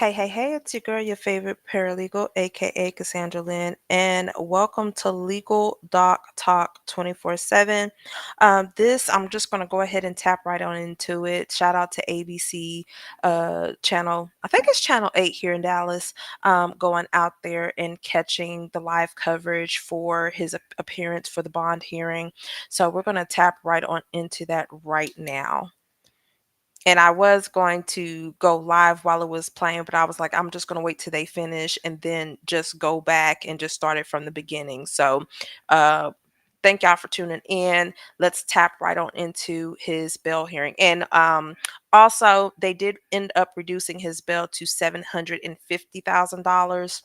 Hey, it's your girl, your favorite paralegal, aka Cassandra Lynn, and welcome to Legal Doc Talk 24/7. I'm just going to go ahead and tap right on into it. Shout out to ABC channel, I think it's channel 8 here in Dallas, going out there and catching the live coverage for his appearance for the bond hearing. So we're going to tap right on into that right now. And I was going to go live while it was playing, but I was like, I'm just going to wait till they finish and then just go back and just start it from the beginning. So, uh, thank y'all for tuning in. Let's tap right on into his bail hearing. And also, they did end up reducing his bail to $750,000.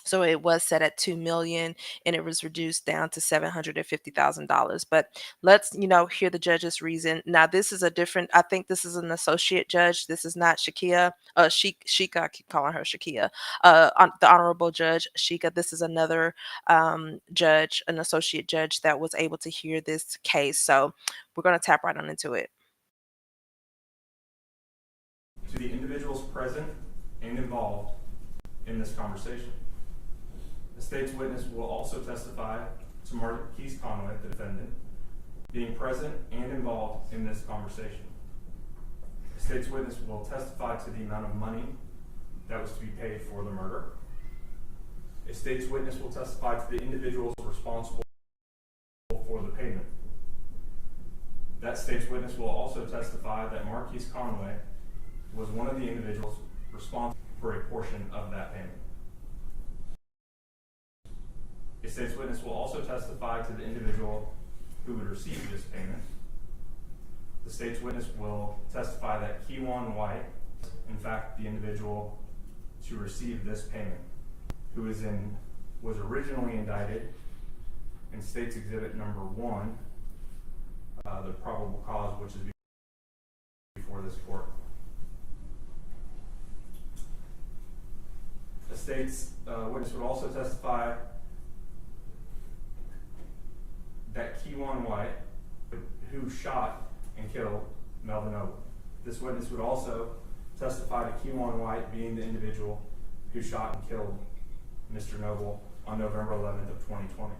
So it was set at 2 million and it was reduced down to $750,000. But let's, hear the judge's reason. Now this is a different, I think this is an associate judge. This is not Shakia, Shika, I keep calling her Shakia. The Honorable Judge Shika. This is another judge, an associate judge that was able to hear this case. So we're going to tap right on into it. To the individuals present and involved in this conversation. The state's witness will also testify to Marquise Conway, the defendant, being present and involved in this conversation. The state's witness will testify to the amount of money that was to be paid for the murder. A state's witness will testify to the individuals responsible for the payment. That state's witness will also testify that Marquise Conway was one of the individuals responsible for a portion of that payment. A state's witness will also testify to the individual who would receive this payment. The state's witness will testify that Kewan White, in fact, the individual to receive this payment, who was originally indicted in State's Exhibit number 1, the probable cause, which is before this court. The state's witness would also testify that Kewan White, who shot and killed Melvin Noble. This witness would also testify to Kewan White being the individual who shot and killed Mr. Noble on November 11th of 2020.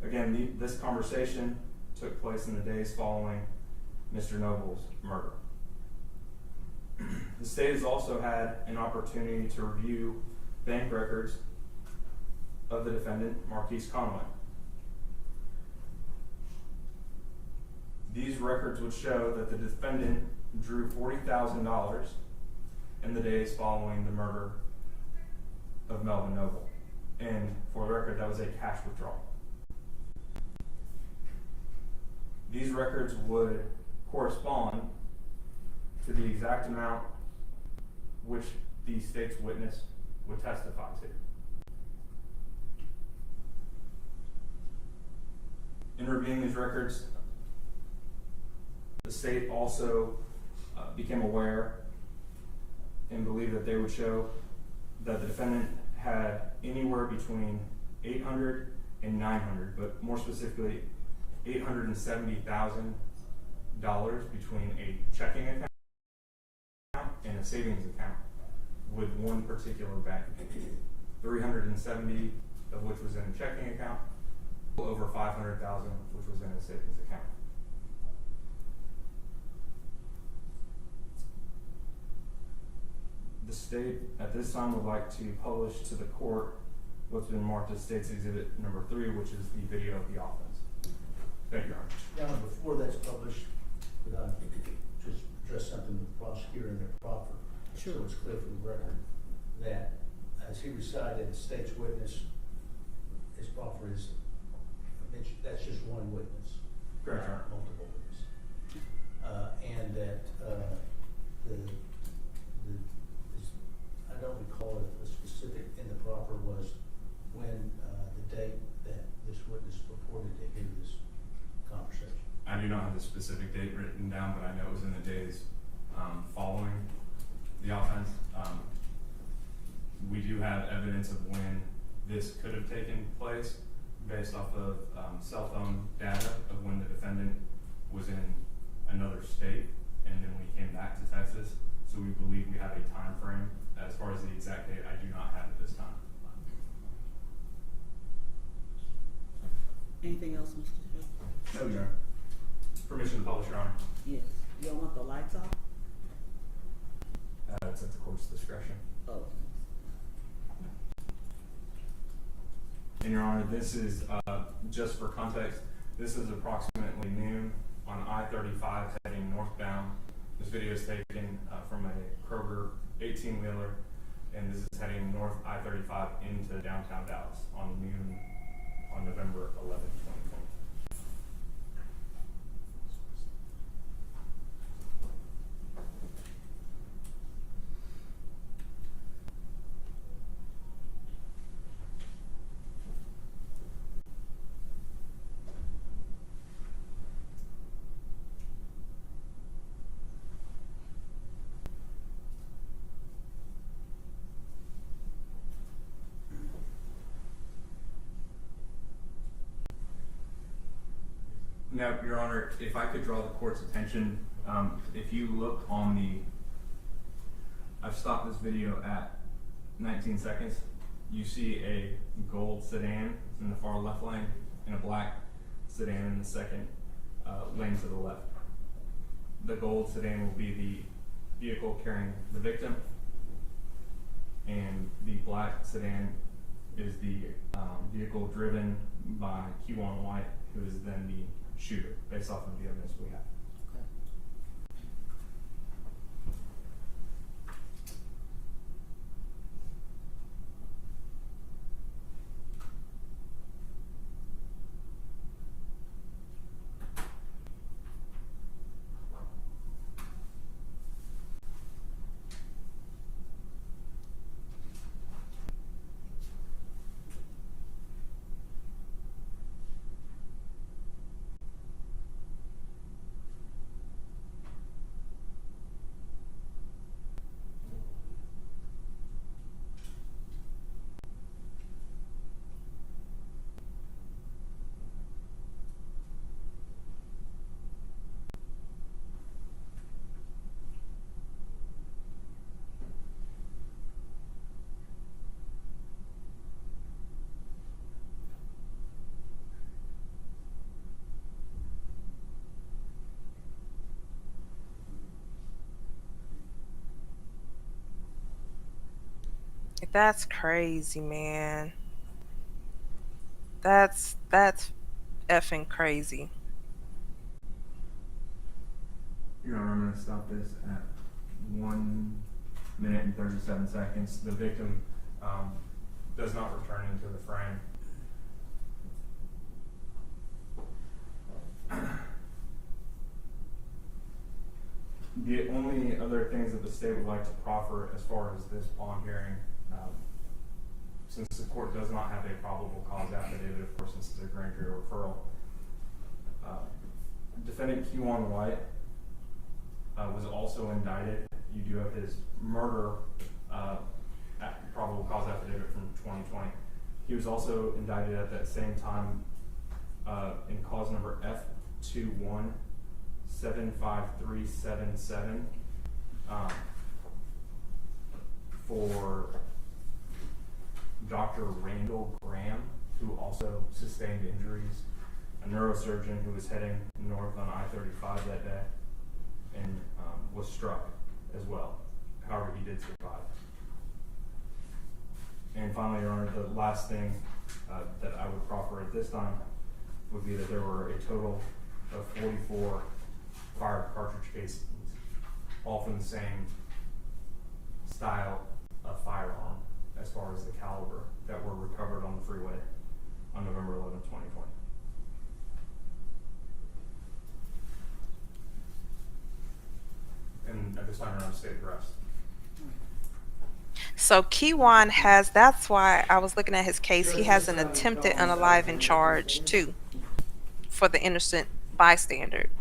Again, this conversation took place in the days following Mr. Noble's murder. The state has also had an opportunity to review bank records of the defendant, Marquise Conway. These records would show that the defendant drew $40,000 in the days following the murder of Melvin Noble. And for the record, that was a cash withdrawal. These records would correspond to the exact amount which the state's witness would testify to. In reviewing these records, the state also became aware and believed that they would show that the defendant had anywhere between $800 and $900, but more specifically $870,000 between a checking account and a savings account with one particular bank. 370 of which was in a checking account, over 500,000 which was in a savings account. The state at this time would like to publish to the court what's been marked as State's Exhibit number 3, which is the video of the offense. Thank you, Your Honor. Your Honor, before that's published, could I just address something with the prosecutor and their proffer? Sure. So it's clear for the record that as he recited, the state's witness, his proffer is, that's just one witness. Correct, Your Honor. Multiple witnesses. And that the specific date written down, but I know it was in the days following the offense. We do have evidence of when this could have taken place based off of cell phone data of when the defendant was in another state, and then we came back to Texas. So we believe we have a time frame. As far as the exact date, I do not have at this time. Anything else, Mr. Hill? No, Your Honor. Permission to publish, Your Honor. Yes. You don't want the lights off? It's at the court's discretion. Oh. And Your Honor, this is, just for context, this is approximately noon on I-35 heading northbound. This video is taken from a Kroger 18-wheeler, and this is heading north I-35 into downtown Dallas on noon on November 11, 2020. Now, Your Honor, if I could draw the court's attention, if you look on I've stopped this video at 19 seconds. You see a gold sedan in the far left lane and a black sedan in the second lane to the left. The gold sedan will be the vehicle carrying the victim, and the black sedan is the vehicle driven by Q1 White, who is then the shooter, based off of the evidence we have. Okay. That's crazy, man. That's effing crazy. Your Honor, I'm going to stop this at 1 minute and 37 seconds. The victim does not return into the frame. The only other things that the state would like to proffer as far as this bond hearing, since the court does not have a probable cause affidavit, of course, since it's a grand jury referral, defendant Q1 White was also indicted. You do have his murder probable cause affidavit from 2020. He was also indicted at that same time in cause number F2175377 for Dr. Randall Graham, who also sustained injuries, a neurosurgeon who was heading north on I-35 that day and was struck as well. However, he did survive. And finally, Your Honor, the last thing that I would proffer at this time would be that there were a total of 44 fired cartridge casings, all from the same style of firearm as far as the caliber that were recovered on the freeway on November 11, 2020. And at this time, Your Honor, state of rest. So Kiwan has, that's why I was looking at his case. He has an attempted unaliving charge too for the innocent bystander.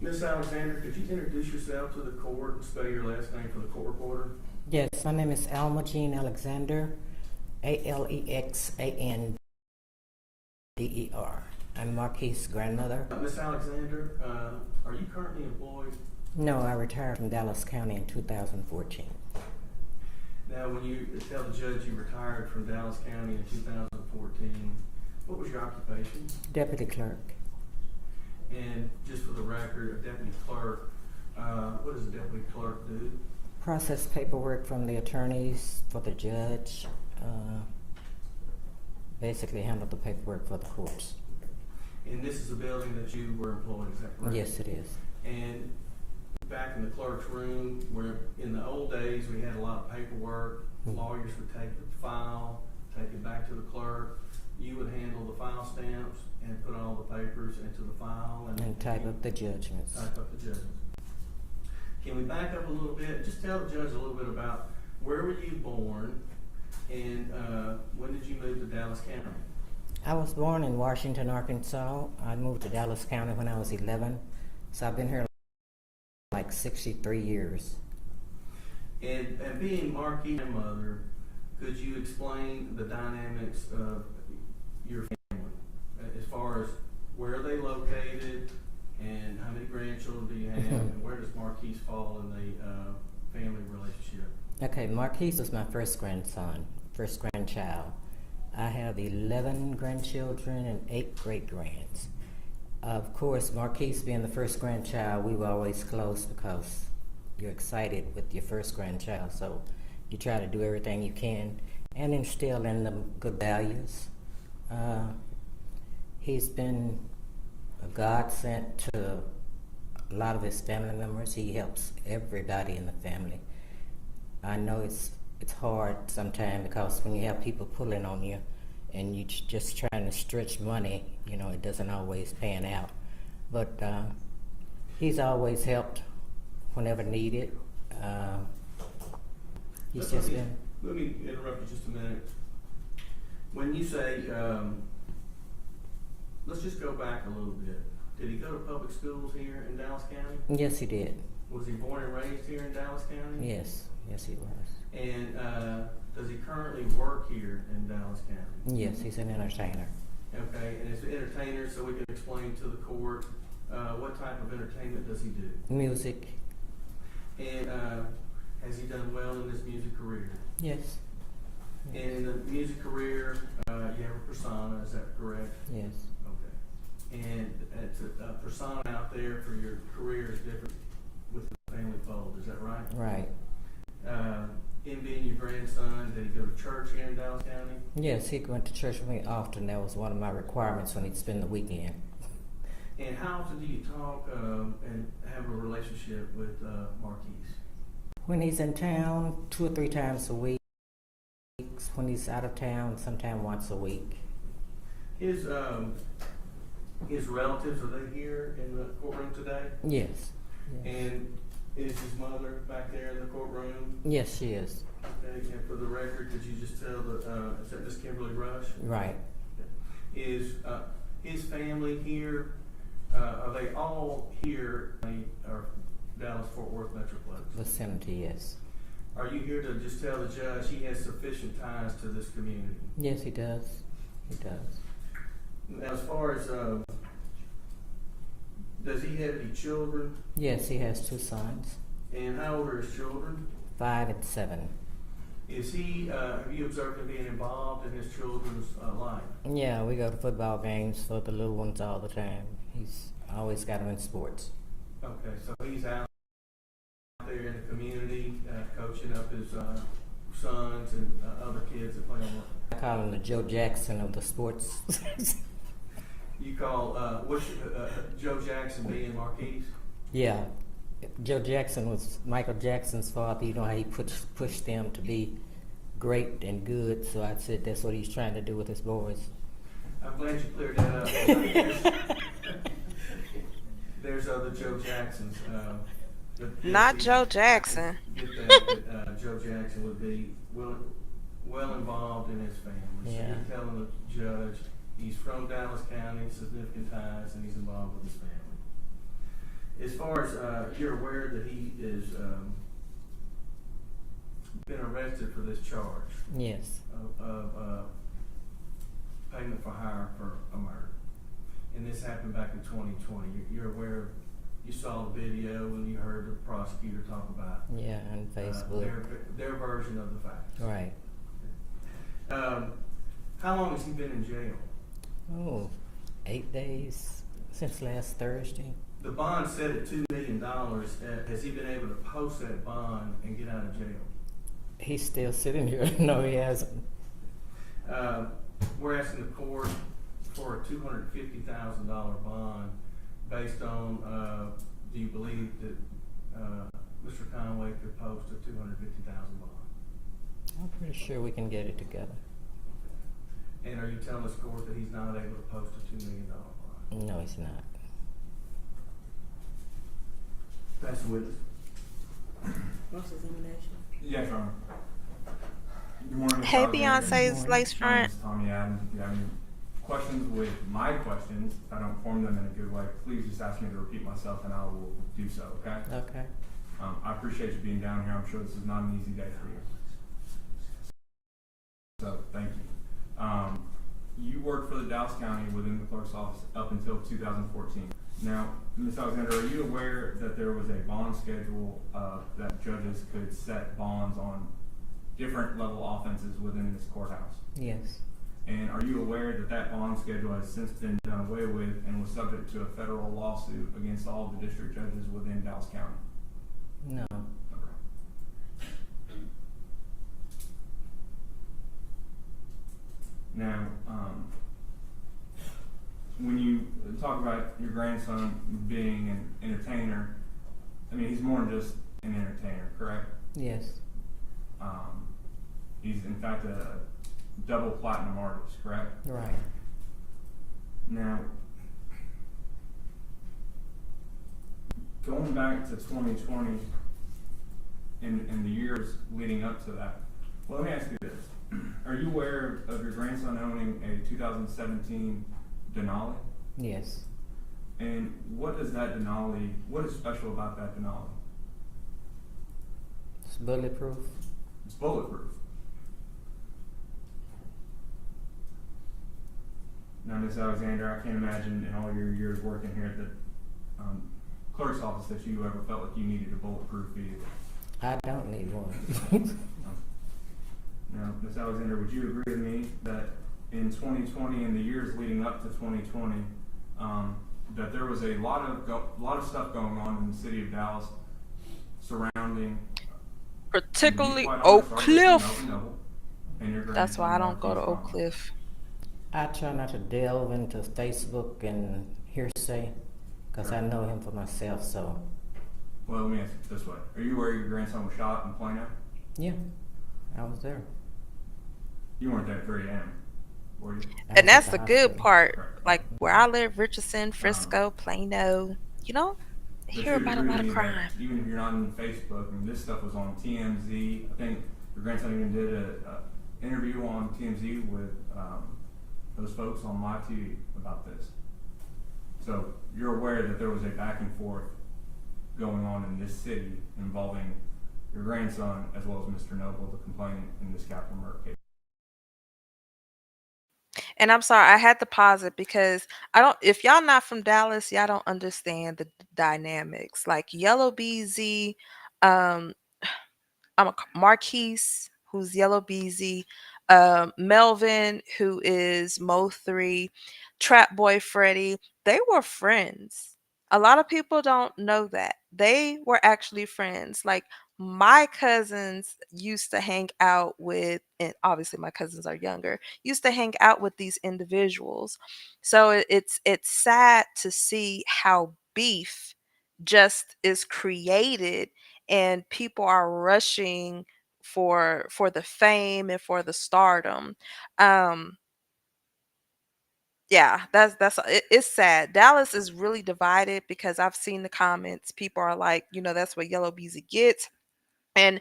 Ms. Alexander, could you introduce yourself to the court and spell your last name for the court reporter? Yes, my name is Alma Jean Alexander, Alexander. I'm Marquis' grandmother. Ms. Alexander, are you currently employed? No, I retired from Dallas County in 2014. Now, when you tell the judge you retired from Dallas County in 2014, what was your occupation? Deputy clerk. And just for the record, a deputy clerk, what does a deputy clerk do? Process paperwork from the attorneys for the judge. Basically handle the paperwork for the courts. And this is a building that you were employed, is that correct? Yes, it is. And back in the clerk's room, where in the old days we had a lot of paperwork, lawyers would take the file, take it back to the clerk. You would handle the file stamps and put all the papers into the file And type up the judgments. Type up the judgments. Can we back up a little bit? Just tell the judge a little bit about where were you born and when did you move to Dallas County? I was born in Washington, Arkansas. I moved to Dallas County when I was 11, so I've been here like 63 years. And being Marquis' grandmother, could you explain the dynamics of your family as far as where are they located and how many grandchildren do you have and where does Marquis fall in the family relationship? Okay, Marquis was my first grandson, first grandchild. I have 11 grandchildren and 8 great-grands. Of course, Marquis being the first grandchild, we were always close because you're excited with your first grandchild, so you try to do everything you can and instill in them good values. He's been a godsend to a lot of his family members. He helps everybody in the family. I know it's hard sometimes because when you have people pulling on you and you just trying to stretch money, you know, it doesn't always pan out. But he's always helped whenever needed. He's just been... Let me interrupt you just a minute. When you say, let's just go back a little bit. Did he go to public schools here in Dallas County? Yes, he did. Was he born and raised here in Dallas County? Yes, he was. And does he currently work here in Dallas County? Yes, he's an entertainer. Okay, and as an entertainer, so we can explain to the court what type of entertainment does he do? Music. And has he done well in his music career? Yes. And in the music career, you have a persona, is that correct? Yes. Okay. And it's a persona out there for your career is different with the family fold, is that right? Right. Him being your grandson, did he go to church here in Dallas County? Yes, he went to church with me often. That was one of my requirements when he'd spend the weekend. And how often do you talk and have a relationship with Marquis? When he's in town, 2 or 3 times a week. When he's out of town, sometime once a week. His relatives, are they here in the courtroom today? Yes. And is his mother back there in the courtroom? Yes, she is. Okay, and for the record, could you just tell is that Miss Kimberly Rush? Right. Is his family here, are they all here or Dallas-Fort Worth Metroplex? Vicinity, yes. Are you here to just tell the judge he has sufficient ties to this community? Yes, he does. He does. Now, as far as, does he have any children? Yes, he has 2 sons, And how old are his children? 5 and 7. Is he, have you observed him being involved in his children's life? Yeah, we go to football games for the little ones all the time. He's always got them in sports. Okay, so he's out there in the community coaching up his sons and other kids that play on I call him the Joe Jackson of the sports. You call, Joe Jackson being Marquis? Yeah. Joe Jackson was Michael Jackson's father. You know how he pushed them to be great and good. So I said that's what he's trying to do with his boys. I'm glad you cleared that up. There's other Joe Jacksons. Not Joe Jackson. Get that Joe Jackson would be well involved in his family. Yeah. So you're telling the judge he's from Dallas County, significant ties, and he's involved with his family. As far as you're aware that he is been arrested for this charge Yes. of payment for hire for a murder, and this happened back in 2020. You're aware. You saw the video and you heard the prosecutor talk about Yeah, on Facebook. their version of the facts. Right. How long has he been in jail? Oh, 8 days since last Thursday. The bond set at $2 million. Has he been able to post that bond and get out of jail? He's still sitting here. No, he hasn't. We're asking the court for a $250,000 bond based on, do you believe that Mr. Conway could post a $250,000 bond? I'm pretty sure we can get it together. And are you telling this court that he's not able to post a $2 million bond? No, he's not. That's the witness. Cross-examination. Yes, Your Honor. Good morning, Mr. Hey, Alexander. Beyonce's lace My name front. is Tommy Adams. If you have any questions with my questions, if I don't form them in a good way, please just ask me to repeat myself and I will do so, okay? Okay. I appreciate you being down here. I'm sure this is not an easy day for you. So, thank you. You worked for the Dallas County within the clerk's office up until 2014. Now, Ms. Alexander, are you aware that there was a bond schedule that judges could set bonds on different level offenses within this courthouse? Yes. And are you aware that that bond schedule has since been done away with and was subject to a federal lawsuit against all the district judges within Dallas County? No. Okay. Now, when you talk about your grandson being an entertainer, I mean, he's more than just an entertainer, correct? Yes. He's in fact a double platinum artist, correct? Right. Now, going back to 2020 and the years leading up to that, well, let me ask you this. Are you aware of your grandson owning a 2017 Denali? Yes. And what is that Denali, what is special about that Denali? It's bulletproof. It's bulletproof. Now, Ms. Alexander, I can't imagine in all your years working here at the clerk's office that you ever felt like you needed a bulletproof vehicle. I don't need one. Now, Ms. Alexander, would you agree with me that in 2020 and the years leading up to 2020, that there was a lot of stuff going on in the city of Dallas surrounding, Particularly quite Oak honest, Cliff. Melvin Noble and your That's why I grandson, don't go to Marquise Oak Conway. Cliff. I try not to delve into Facebook and hearsay because I know him for myself. So, Well, let me ask it this way: are you aware your grandson was shot in Plano? yeah, I was there. You weren't there at 3 a.m., were you? I And was at that's the the good hospital. part. Correct. Like where I live, Richardson, Frisco, Plano, you don't But hear you'd about a agree lot with of me crime. that even if you're not on Facebook, I mean, this stuff was on TMZ. I think your grandson even did a interview on TMZ with those folks on live TV about this. So you're aware that there was a back and forth going on in this city involving your grandson as well as Mr. Noble, the complainant in this capital murder case. And I'm sorry, I had to pause it because I don't. If y'all not from Dallas, y'all don't understand the dynamics. Like Yellow Beezy, um, Marquise, who's Yellow Beezy, Melvin, who is Mo3, Trap Boy Freddy. They were friends. A lot of people don't know that. They were actually friends. Like my cousins used to hang out with, and obviously my cousins are younger, used to hang out with these individuals. So it's sad to see how beef just is created and people are rushing for the fame and for the stardom. Um, yeah, it's sad. Dallas is really divided because I've seen the comments. People are like, that's what Yellow Beezy gets. And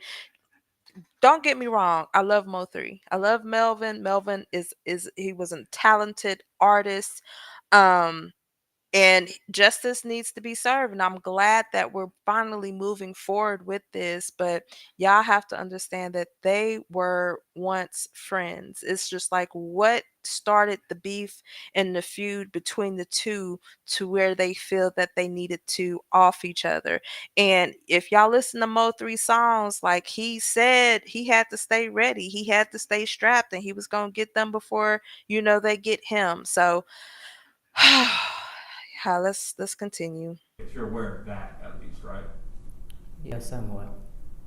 don't get me wrong, I love Mo3. I love Melvin. Melvin is he was a talented artist. Um And justice needs to be served, and I'm glad that we're finally moving forward with this. But y'all have to understand that they were once friends. It's just like what started the beef and the feud between the two to where they feel that they needed to off each other. And if y'all listen to Mo 3 songs, like he said, he had to stay ready, he had to stay strapped, and he was gonna get them before they get him. So yeah, let's continue. You're aware of that at least, right? Yeah, somewhat.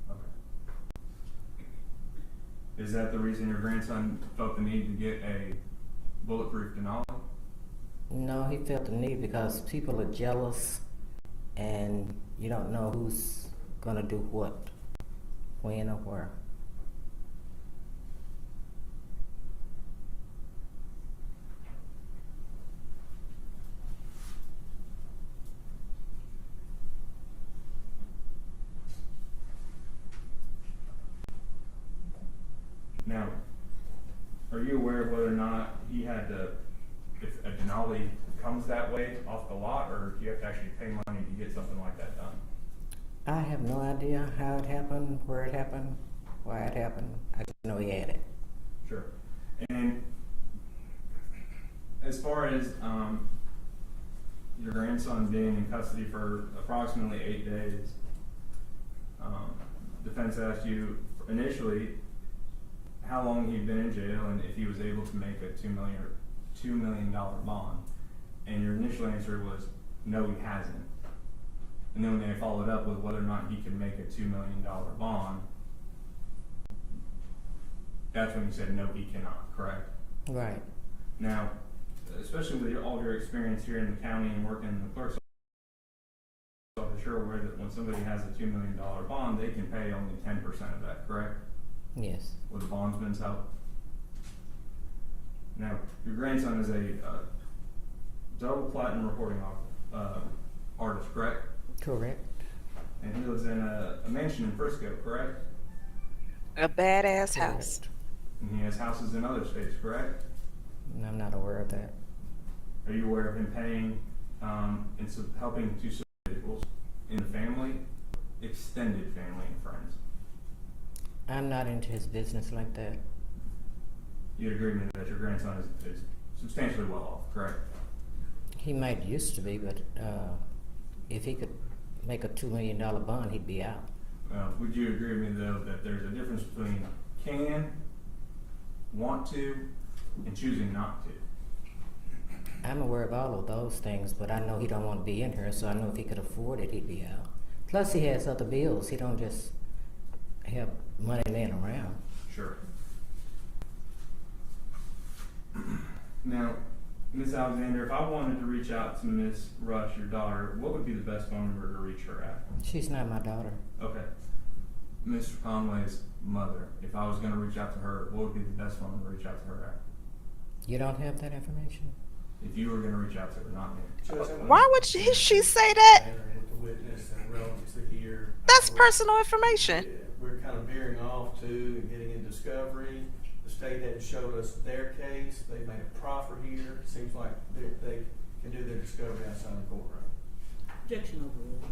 Okay. Is that the reason your grandson felt the need to get a bulletproof Denali? No, he felt the need because people are jealous and you don't know who's gonna do what, when, or where. Now, are you aware of whether or not he had to, if a Denali comes that way off the lot, or do you have to actually pay money to get something like that done? I have no idea how it happened, where it happened, why it happened. I just know he had it. Sure. And as far as your grandson being in custody for approximately 8 days, defense asked you initially how long he'd been in jail and if he was able to make a $2 million bond. And your initial answer was no, he hasn't. And then when they followed up with whether or not he could make a $2 million bond, that's when you said no, he cannot, correct? Right. Now, especially with all of your experience here in the county and working in the clerk's office, you're aware that when somebody has a $2 million bond, they can pay only 10% of that, correct? Yes. With the bondsman's help. Now, your grandson is a double platinum recording artist, correct? Correct. And he lives in a mansion in Frisco, correct? A badass Correct. house. And he has houses in other states, correct? And I'm not aware of that. Are you aware of him paying and helping to support individuals in the family, extended family and friends? I'm not into his business like that. You'd agree with me that your grandson is substantially well off, correct? He might used to be, but if he could make a $2 million bond, he'd be out. Would you agree with me, though, that there's a difference between can, want to, and choosing not to? I'm aware of all of those things, but I know he don't want to be in here, so I know if he could afford it, he'd be out. Plus, he has other bills. He don't just have money laying around. Sure. Now, Ms. Alexander, if I wanted to reach out to Ms. Rush, your daughter, what would be the best phone number to reach her at? She's not my daughter. Okay. Mr. Conway's mother, if I was going to reach out to her, what would be the best phone number to reach out to her at? You don't have that information? If you were going to reach out to her, not me. Why would she say that? With the witness and relatives here. That's personal information. We're kind of veering off to and getting into discovery. The state hadn't showed us their case. They made a proffer here. Seems like they can do their discovery outside the courtroom. Objection overruled.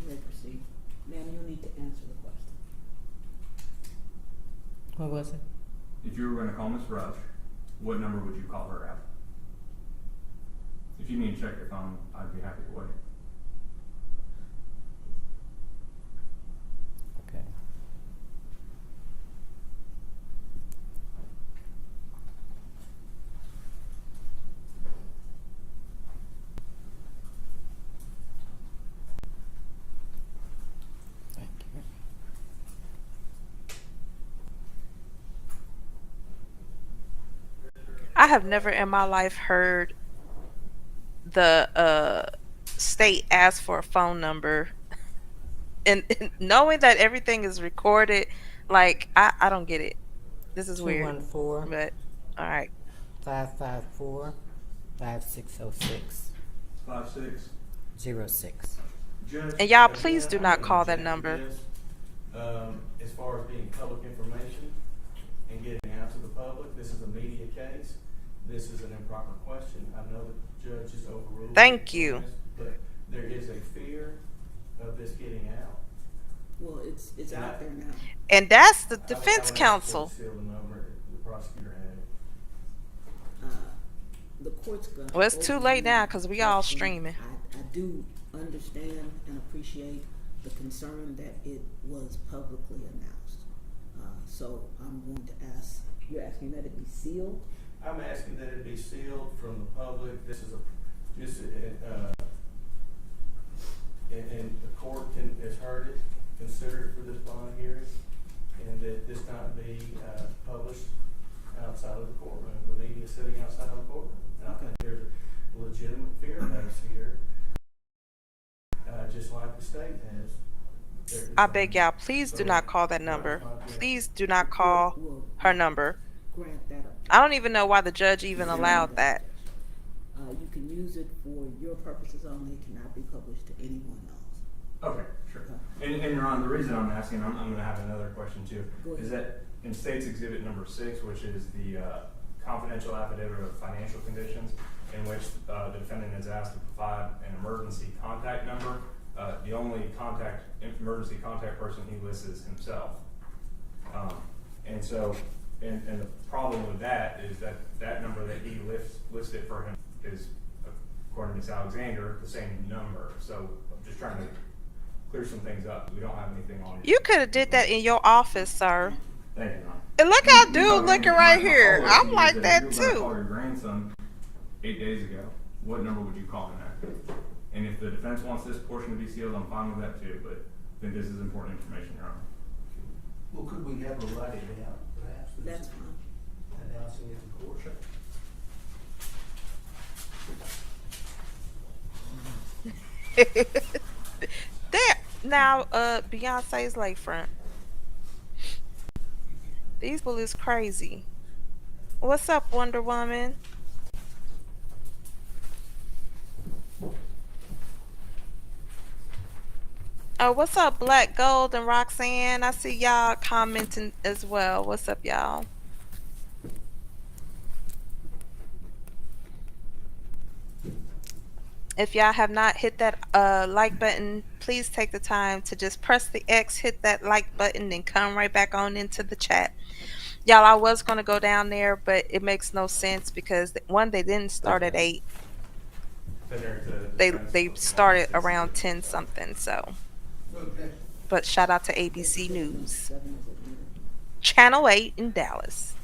You may proceed. Ma'am, you need to answer the question. What was it? If you were going to call Ms. Rush, what number would you call her at? If you need to check your phone, I'd be happy to wait. Okay. Thank you. I have never in my life heard the state ask for a phone number, and knowing that everything is recorded, like I don't get it. This is weird. 214 But all right. 554 5606 5-6. 06. Judge. And y'all, Again, please do I'm not gonna call that check number. this, as far as being public information and getting out to the public, this is a media case. this is an improper question. I know the judge has overruled. Thank it on you. this, but there is a fear of this getting out. Well, it's And out there now. And that's the I would defense ask the court counsel. to seal the number the prosecutor had. The court's gonna. Well, it's too late now overrule 'cause we the all question. streaming. I do understand and appreciate the concern that it was publicly announced. So I'm going to ask, you're asking that it be sealed? I'm asking that it be sealed from the public. This is and the court has heard it, considered it for this bond hearing, and that this not be published outside of the courtroom, the media sitting outside of the courtroom. And I think there's a legitimate fear base here, just like the state has. I beg y'all, please do not call that number. Please do not call her number. Grant that. I don't even know why the judge even allowed that. You can use it for your purposes only. It cannot be published to anyone else. Okay, sure. And Your Honor, the reason I'm asking, I'm going to have another question too, Go ahead. is that in State's Exhibit number 6, which is the confidential affidavit of financial conditions, in which the defendant is asked to provide an emergency contact number, the only emergency contact person he lists is himself. And so, and the problem with that is that that number that he listed for him is, according to Ms. Alexander, the same number. So I'm just trying to clear some things up. We don't have anything on it. You could have did that in your office, sir. Thank you, Your Honor. And look how dude looking right here. My I'm follow-up like to you is that if you were gonna too. call your grandson 8 days ago, what number would you call him at? And if the defense wants this portion to be sealed, I'm fine with that too, but I think this is important information, Your Honor. Well, could we have her write it down, perhaps? That's fine. Announcing it in court. There now, Beyonce's lakefront. These people is crazy. What's up, Wonder Woman? Oh, what's up, Black Gold and Roxanne? I see y'all commenting as well. What's up, y'all? If y'all have not hit that like button, please take the time to just press the X, hit that like button, and come right back on into the chat. Y'all, I was going to go down there, but it makes no sense because one, they didn't start at 8. They started around 10 something, so. No objection. But shout out to ABC News. 7 is admitted. Channel 8 in Dallas.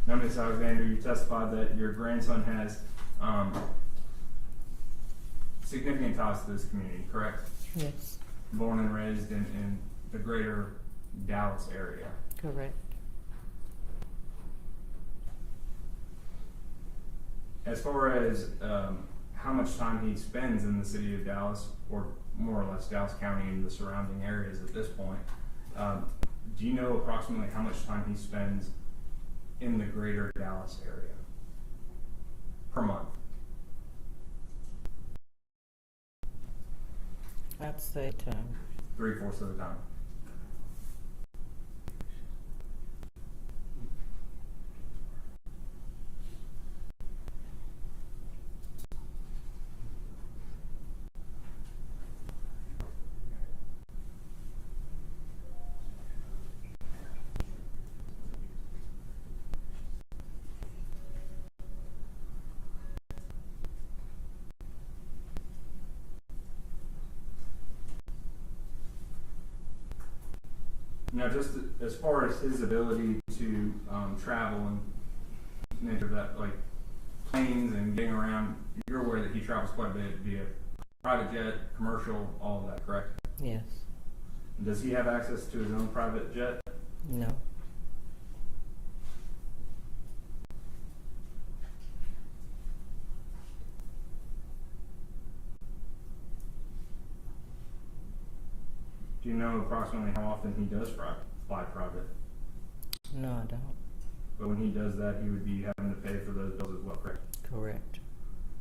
Now, Ms. Alexander, you testified that your grandson has significant ties to this community, correct? Yes, Born and raised in the greater Dallas area. correct. As far as how much time he spends in the city of Dallas, or more or less Dallas County and the surrounding areas at this point, do you know approximately how much time he spends in the greater Dallas area per month? I'd say 3/4 of the time. Now, just as far as his ability to travel and nature of that, like planes and getting around, you're aware that he travels quite a bit via private jet, commercial, all of that, correct? yes. Does he have access to his own private jet? No. Do you know approximately how often he does fly private? No, I don't. But when he does that, he would be having to pay for those bills as well, correct? Correct.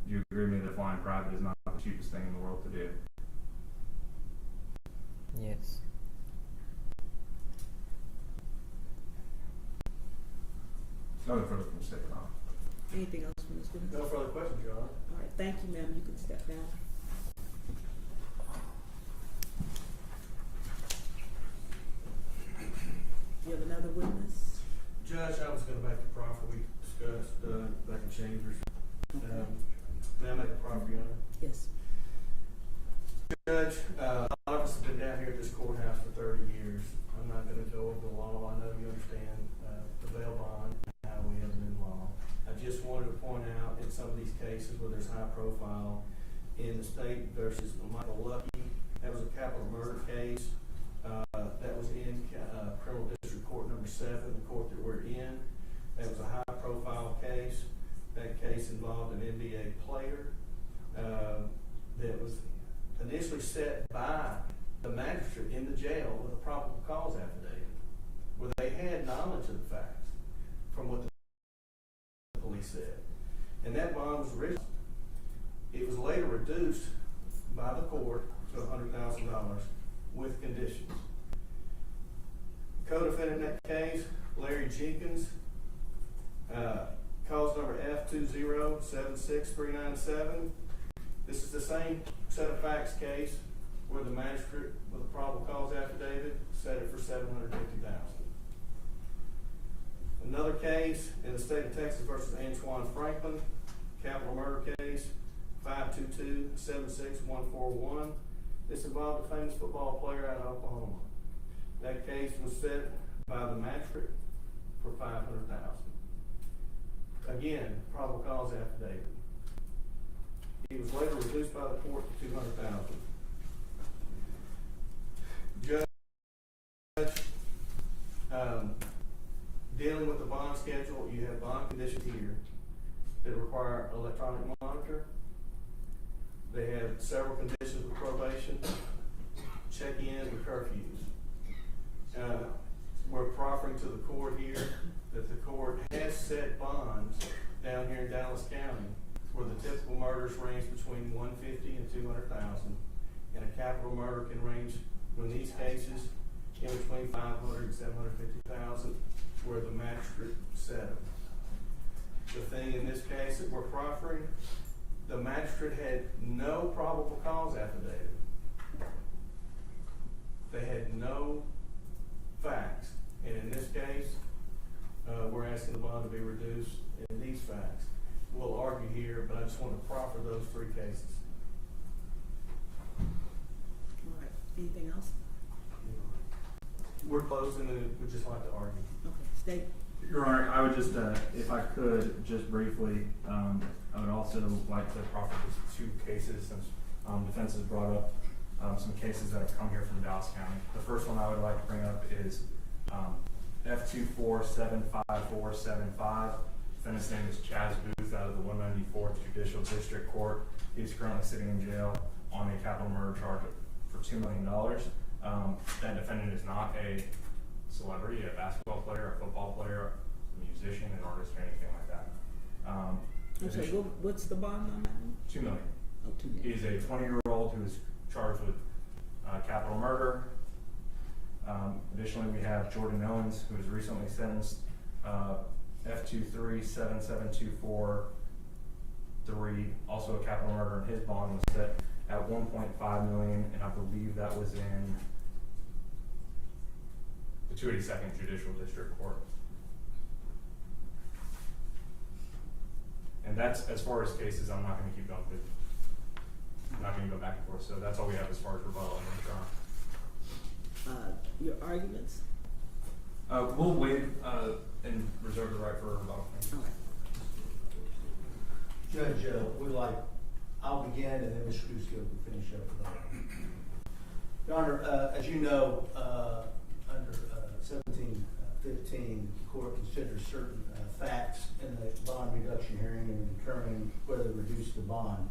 Do you agree with me that flying private is not the cheapest thing in the world to do? Yes. Nothing further from the state, Your Honor. Anything else from Ms. Witness? No further questions, Your Honor. All right, thank you, ma'am. You can step down. You have another witness? Judge, I was gonna make the proffer we discussed, back in Chambers. May I make a proffer, Your Honor? Yes. Judge, a lot of us have been down here at this courthouse for 30 years. I'm not gonna go over the law. I know you understand, the bail bond and how we have it in law. I just wanted to point out in some of these cases where there's high profile in the state versus Michael Lucky, that was a capital murder case. That was in criminal district court number 7, the court that we're in. That was a high profile case. That case involved an NBA player that was initially set by the magistrate in the jail with a probable cause affidavit, where they had knowledge of the facts from what the police said. And that bond was original. It was later reduced by the court to $100,000 with conditions. Co-defendant in that case, Larry Jenkins, cause number F2076397. This is the same set of facts case where the magistrate with a probable cause affidavit set it for $750,000. Another case in the state of Texas versus Antoine Franklin, capital murder case, 522-76141. This involved a famous football player out of Oklahoma. That case was set by the magistrate for $500,000. Again, probable cause affidavit. He was later reduced by the court to $200,000. Judge, dealing with the bond schedule, you have bond conditions here that require electronic monitor. They have several conditions with probation, check-in, and curfews. We're proffering to the court here that the court has set bonds down here in Dallas County where the typical murders range between $150,000 and $200,000, and a capital murder can range, in these cases, in between $500,000 and $750,000, where the magistrate set them. The thing in this case that we're proffering, the magistrate had no probable cause affidavit. They had no facts, and in this case, we're asking the bond to be reduced in these facts. We'll argue here, but I just want to proffer those 3 cases. All right, anything else? We're closing and we'd just like to argue. Okay, state. Your Honor, I would just, if I could, just briefly, I would also like to proffer just 2 cases since defense has brought up some cases that have come here from Dallas County. The first one I would like to bring up is F2475475. Defendant's name is Chaz Booth out of the 194th Judicial District Court. He's currently sitting in jail on a capital murder charge for $2 million. That defendant is not a celebrity, a basketball player, a football player, a musician, an artist, or anything like that. I'm sorry, what's the bond on that one? $2 million. Oh, $2 million. He's a 20-year-old who is charged with capital murder. Additionally, we have Jordan Owens, who was recently sentenced F2377243, also a capital murder, and his bond was set at $1.5 million, and I believe that was in the 282nd Judicial District Court. And that's, as far as cases, I'm not going to keep going with. I'm not going to go back and forth, so that's all we have as far as rebuttal and return. Your arguments? We'll wait and reserve the right for rebuttal. All right. Judge, I'll begin and then Mr. Kusko will finish up with that. Your Honor, as you know, under 1715, the court considers certain facts in the bond reduction hearing and determining whether to reduce the bond.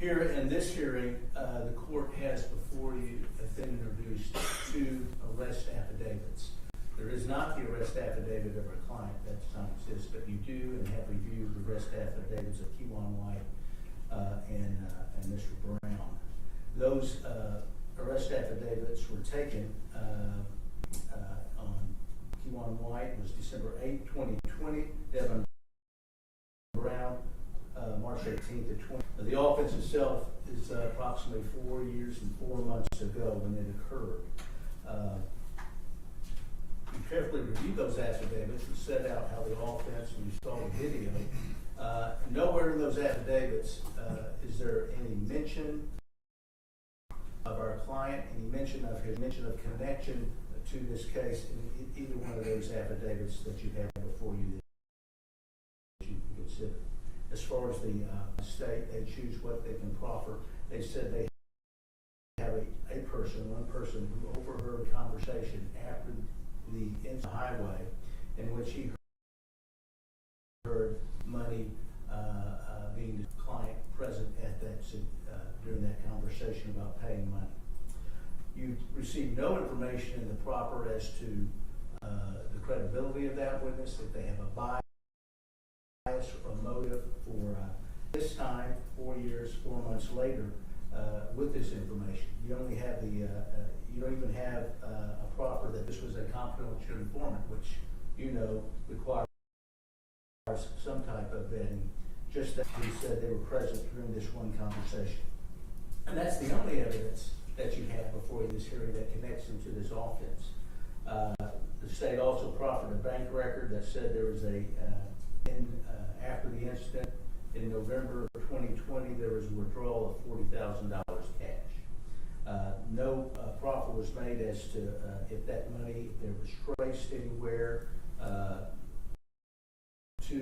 Here in this hearing, the court has before you been introduced 2 arrest affidavits. There is not the arrest affidavit of our client, that does not exist, but you do and have reviewed the arrest affidavits of Kewan White and Mr. Brown. Those arrest affidavits were taken on Kewan White was December 8, 2020. Devin Brown, March 18th of 20. The offense itself is approximately 4 years and 4 months ago when it occurred. You carefully review those affidavits and set out how the offense, and you saw the video. Nowhere in those affidavits is there any mention of our client, any mention of connection to this case in either one of those affidavits that you have before you that you can consider. As far as the state, they choose what they can proffer. They said they have one person who overheard a conversation after the highway in which he heard money being the client present at that during that conversation about paying money. You received no information in the proper as to the credibility of that witness, if they have a bias or a motive for this time, 4 years, 4 months later, with this information. You only have you don't even have a proper that this was a confidential informant, which you know requires some type of vetting. Just that he said they were present during this one conversation. And that's the only evidence that you have before you this hearing that connects them to this offense. The state also proffered a bank record that said there was after the incident in November of 2020, there was a withdrawal of $40,000 cash. No proffer was made as to if that money, if there was traced anywhere to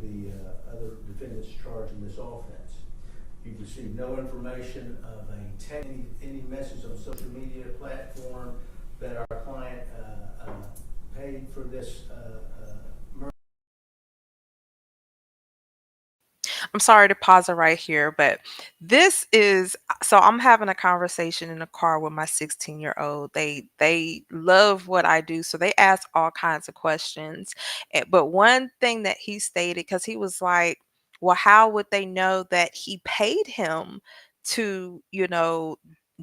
the other defendants charged in this offense. You've received no information of any message on social media platform that our client paid for this murder. I'm sorry to pause it right here, but this is so I'm having a conversation in the car with my 16-year-old. They love what I do, so they ask all kinds of questions. But one thing that he stated, because he was like, well, how would they know that he paid him to,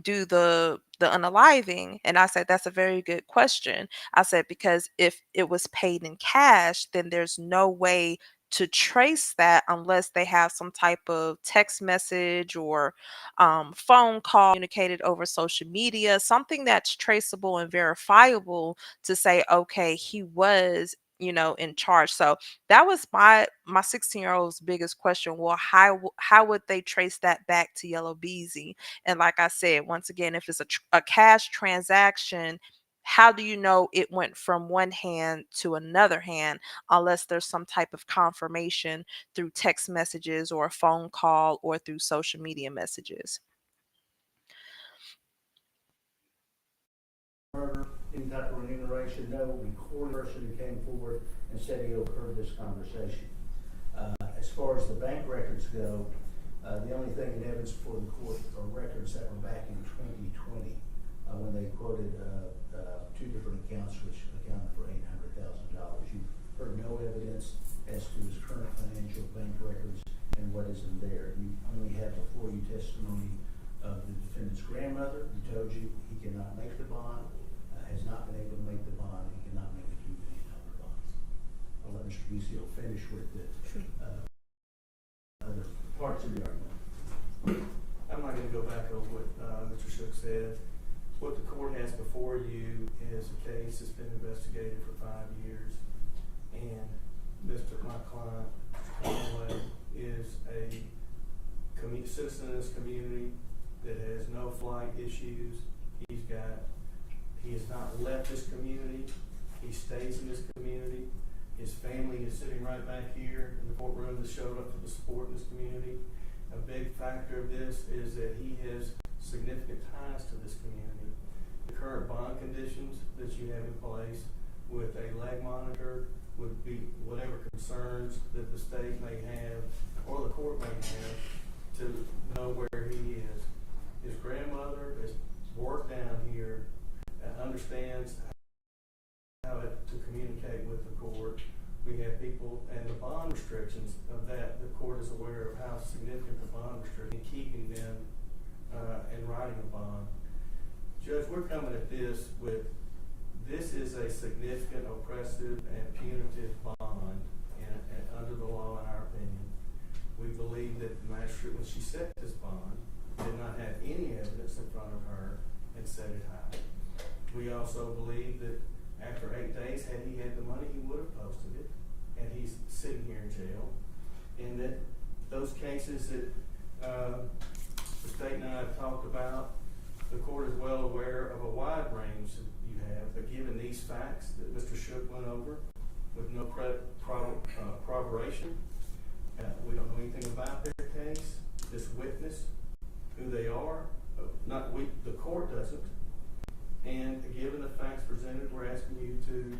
do the unaliving? And I said, that's a very good question. I said, because if it was paid in cash, then there's no way to trace that unless they have some type of text message or phone call communicated over social media, something that's traceable and verifiable to say, okay, he was in charge. So that was my 16-year-old's biggest question. Well, how would they trace that back to Yella Beezy? And like I said, once again, if it's a cash transaction, how do you know it went from one hand to another hand unless there's some type of confirmation through text messages or a phone call or through social media messages? Murder, any type of remuneration, no recorded person who came forward and said he overheard this conversation. As far as the bank records go, the only thing in evidence before the court are records that were back in 2020 when they quoted two different accounts which accounted for $800,000. You've heard no evidence as to his current financial bank records and what is in there. You only have before you testimony of the defendant's grandmother who told you he cannot make the bond, has not been able to make the bond, and he cannot make a $2 million bond. I'll let Mr. Beasley finish with the other parts of the argument. I'm not going to go back over what Mr. Shook said. What the court has before you is a case that's been investigated for 5 years, and my client, Conway, is a citizen in this community that has no flight issues. He has not left this community. He stays in this community. His family is sitting right back here in the courtroom that showed up for the support in this community. A big factor of this is that he has significant ties to this community. The current bond conditions that you have in place with a leg monitor would be whatever concerns that the state may have or the court may have to know where he is. His grandmother has worked down here and understands how to communicate with the court. We have people, and the bond restrictions of that, the court is aware of how significant the bond restriction keeping them and writing a bond. Judge, we're coming at this with, this is a significant oppressive and punitive bond and under the law, in our opinion. We believe that the magistrate, when she set this bond, did not have any evidence in front of her and set it high. We also believe that after 8 days, had he had the money, he would have posted it, and he's sitting here in jail. And that those cases that the state and I have talked about, the court is well aware of a wide range that you have, but given these facts that Mr. Shook went over with no corroboration, we don't know anything about their case, this witness, who they are, not we, the court doesn't. And given the facts presented, we're asking you to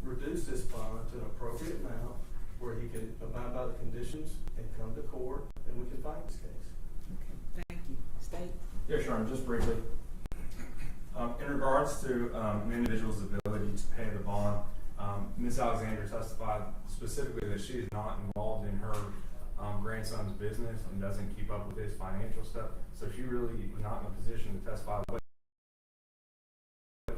reduce this bond to an appropriate amount where he can abide by the conditions and come to court and we can fight this case. Okay, thank you. State? Yeah, sure. Just briefly. In regards to an individual's ability to pay the bond, Ms. Alexander testified specifically that she is not involved in her grandson's business and doesn't keep up with his financial stuff. So she really is not in a position to testify what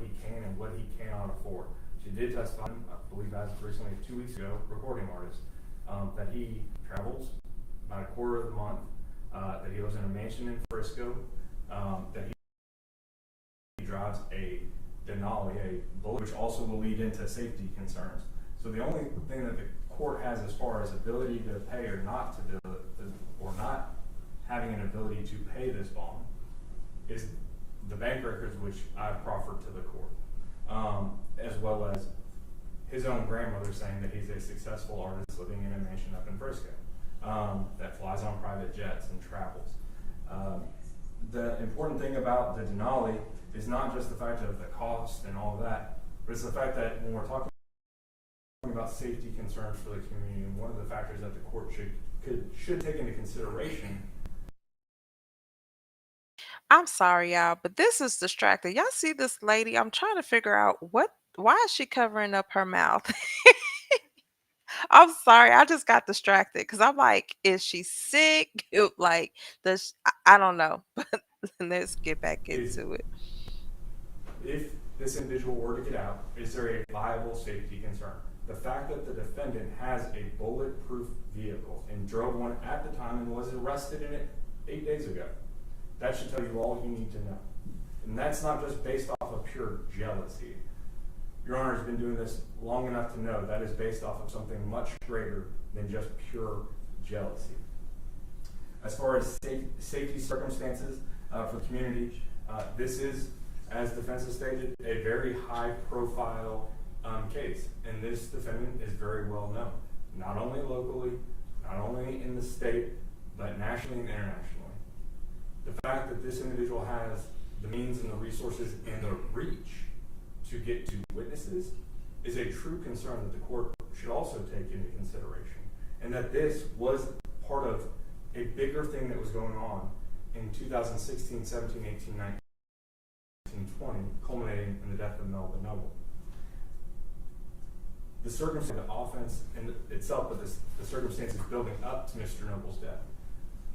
he can and what he cannot afford. She did testify, I believe as of recently 2 weeks ago, recording artist, that he travels about a quarter of the month, that he lives in a mansion in Frisco, that he drives a Denali, a Bullet, which also will lead into safety concerns. So the only thing that the court has as far as ability to pay or not to do it, or not having an ability to pay this bond, is the bank records which I've proffered to the court, as well as his own grandmother saying that he's a successful artist living in a mansion up in Frisco, that flies on private jets and travels. The important thing about the Denali is not just the fact of the cost and all of that, but it's the fact that when we're talking about safety concerns for the community, and one of the factors that the court should take into consideration. I'm sorry, y'all, but this is distracting. Y'all see this lady? I'm trying to figure out why is she covering up her mouth? I'm sorry, I just got distracted because I'm like, is she sick? Like, I don't know, but let's get back Is into it. if this individual were to get out, is there a viable safety concern? The fact that the defendant has a bulletproof vehicle and drove one at the time and was arrested in it 8 days ago, that should tell you all you need to know. And that's not just based off of pure jealousy. Your Honor has been doing this long enough to know that is based off of something much greater than just pure jealousy. As far as safety circumstances for the community, this is, as defense has stated, a very high profile case. And this defendant is very well known, not only locally, not only in the state, but nationally and internationally. The fact that this individual has the means and the resources and the reach to get to witnesses is a true concern that the court should also take into consideration. And that this was part of a bigger thing that was going on in 2016, 17, 18, 19, 20, culminating in the death of Melvin Noble. The circumstance, the offense in itself, but the circumstances building up to Mr. Noble's death.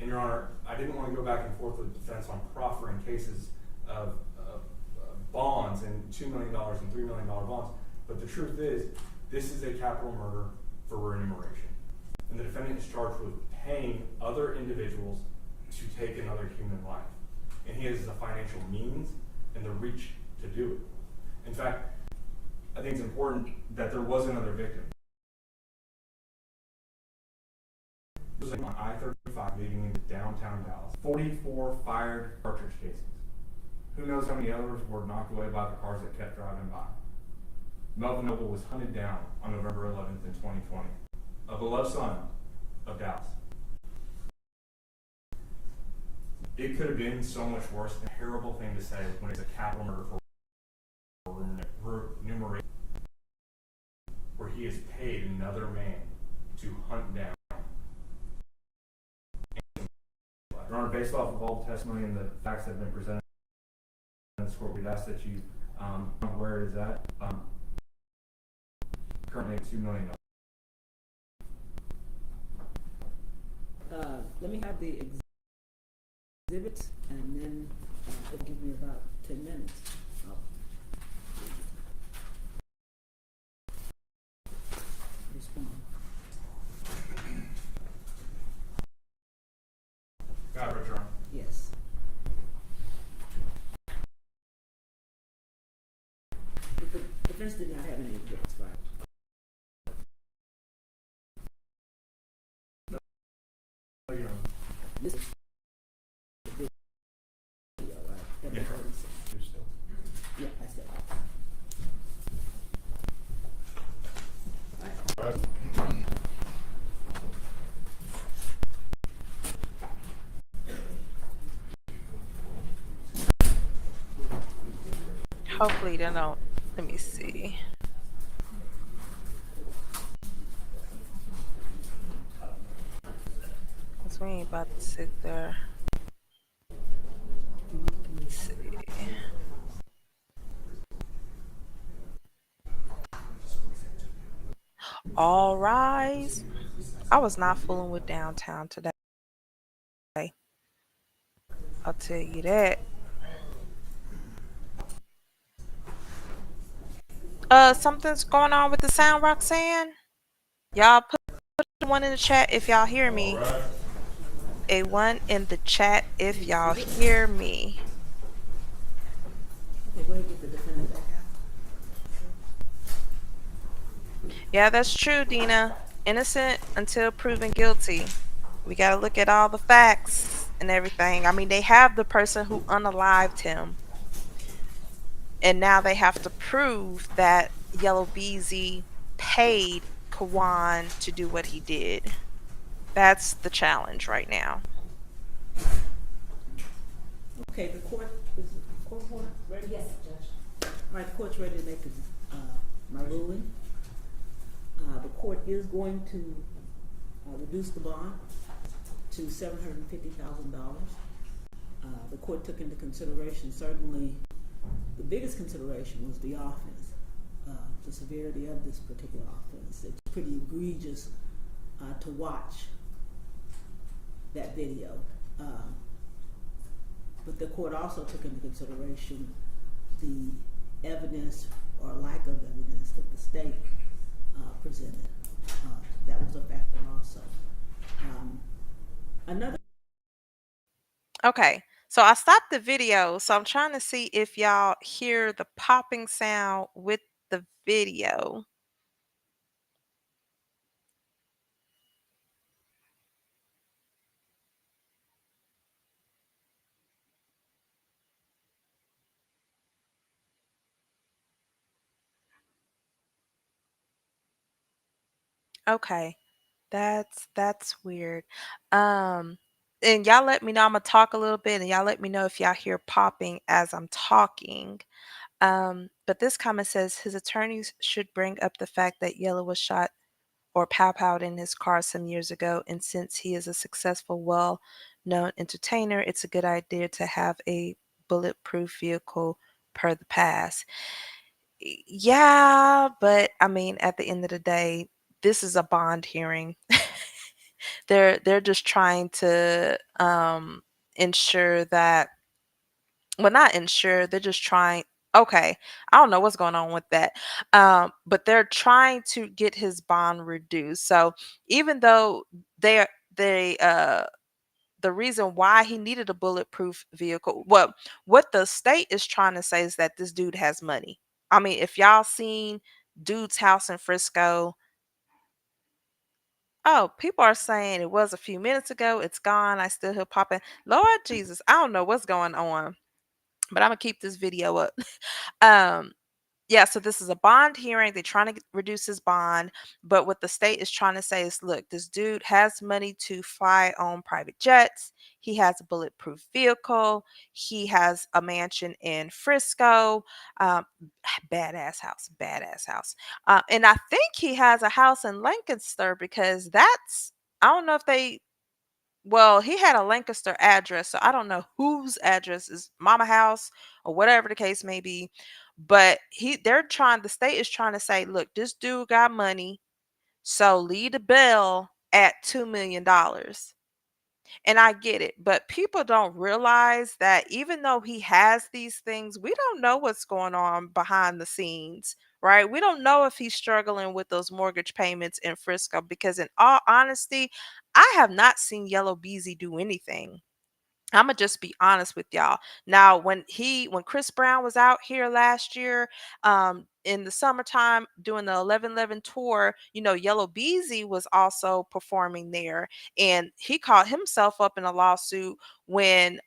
And Your Honor, I didn't want to go back and forth with the defense on proffering cases of bonds and $2 million and $3 million bonds. But the truth is, this is a capital murder for remuneration. And the defendant is charged with paying other individuals to take another human life. And he has the financial means and the reach to do it. In fact, I think it's important that there was another victim. It was on I-35 leading into downtown Dallas. 44 fired cartridge casings. Who knows how many others were knocked away by the cars that kept driving by. Melvin Noble was hunted down on November 11th in 2020. A beloved son of Dallas. It could have been so much worse. A terrible thing to say when it's a capital murder for remuneration, where he has paid another man to hunt down. Your Honor, based off of all the testimony and the facts that have been presented in this court, we'd ask that you, where it is at, currently $2 million. Let me have the exhibits, and then it'll give me about 10 minutes. I'll respond. Got it, Richard. Yes. But the defense did not have any exhibits, right? Oh, Your Honor. This is the video, right? That Yeah. was already said. You're still. Yeah, I said. Hopefully they don't. Let me see. Cause we ain't about to sit there. Let's see. All rise. I was not fooling with downtown today. I'll tell you that. Something's going on with the sound, Roxanne. Y'all put one in the chat if y'all hear me. A one in the chat if y'all hear me. Okay, go ahead and get the defendant back out. Yeah, that's true, Dina. Innocent until proven guilty. We gotta look at all the facts and everything. I mean, they have the person who unalived him, and now they have to prove that Yellow Beezy paid Kawan to do what he did. That's the challenge right now. Okay, the court is the court order ready? Yes, Judge. All right, the court's ready to make my ruling. The court is going to reduce the bond to $750,000. The court took into consideration, certainly the biggest consideration was the offense, the severity of this particular offense. It's pretty egregious to watch that video. But the court also took into consideration the evidence or lack of evidence that the state presented. That was a factor also. Another. Okay, so I stopped the video, so I'm trying to see if y'all hear the popping sound with the video. Okay, that's weird. Um, and y'all let me know. I'm gonna talk a little bit, and y'all let me know if y'all hear popping as I'm talking. But this comment says his attorneys should bring up the fact that Yella was shot or pow-powed in his car some years ago, and since he is a successful, well-known entertainer, it's a good idea to have a bulletproof vehicle per the pass. Yeah, but I mean, at the end of the day, this is a bond hearing. They're just trying to ensure that, well, not ensure, they're just trying, okay, I don't know what's going on with that. But they're trying to get his bond reduced. So even though they they the reason why he needed a bulletproof vehicle, what the state is trying to say is that this dude has money. I mean, if y'all seen dude's house in Frisco, oh, people are saying it was a few minutes ago, it's gone, I still hear popping. Lord Jesus, I don't know what's going on, but I'm gonna keep this video up. um yeah, so this is a bond hearing. They're trying to reduce his bond, but what the state is trying to say is, look, this dude has money to fly on private jets. He has a bulletproof vehicle. He has a mansion in Frisco. Um, badass house. And I think he has a house in Lancaster because that's, I don't know if they, well, he had a Lancaster address, so I don't know whose address is mama house or whatever the case may be. But the state is trying to say, look, this dude got money, so leave the bill at $2 million. And I get it, but people don't realize that even though he has these things, we don't know what's going on behind the scenes, right? We don't know if he's struggling with those mortgage payments in Frisco because, in all honesty, I have not seen Yellow Beezy do anything. Imma just be honest with y'all. Now, when Chris Brown was out here last year, in the summertime doing the 11/11 tour, Yellow Beezy was also performing there, and he caught himself up in a lawsuit when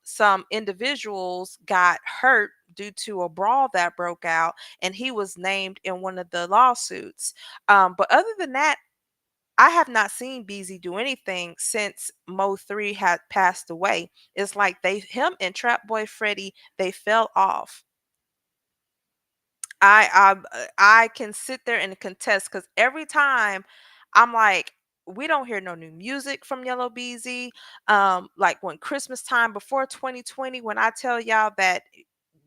some individuals got hurt due to a brawl that broke out, and he was named in one of the lawsuits. But other than that, I have not seen Beezy do anything since Mo 3 had passed away. It's like him and Trap Boy Freddy, they fell off. I can sit there and contest because every time I'm like, we don't hear no new music from Yellow Beezy. Like when Christmas time before 2020, when I tell y'all that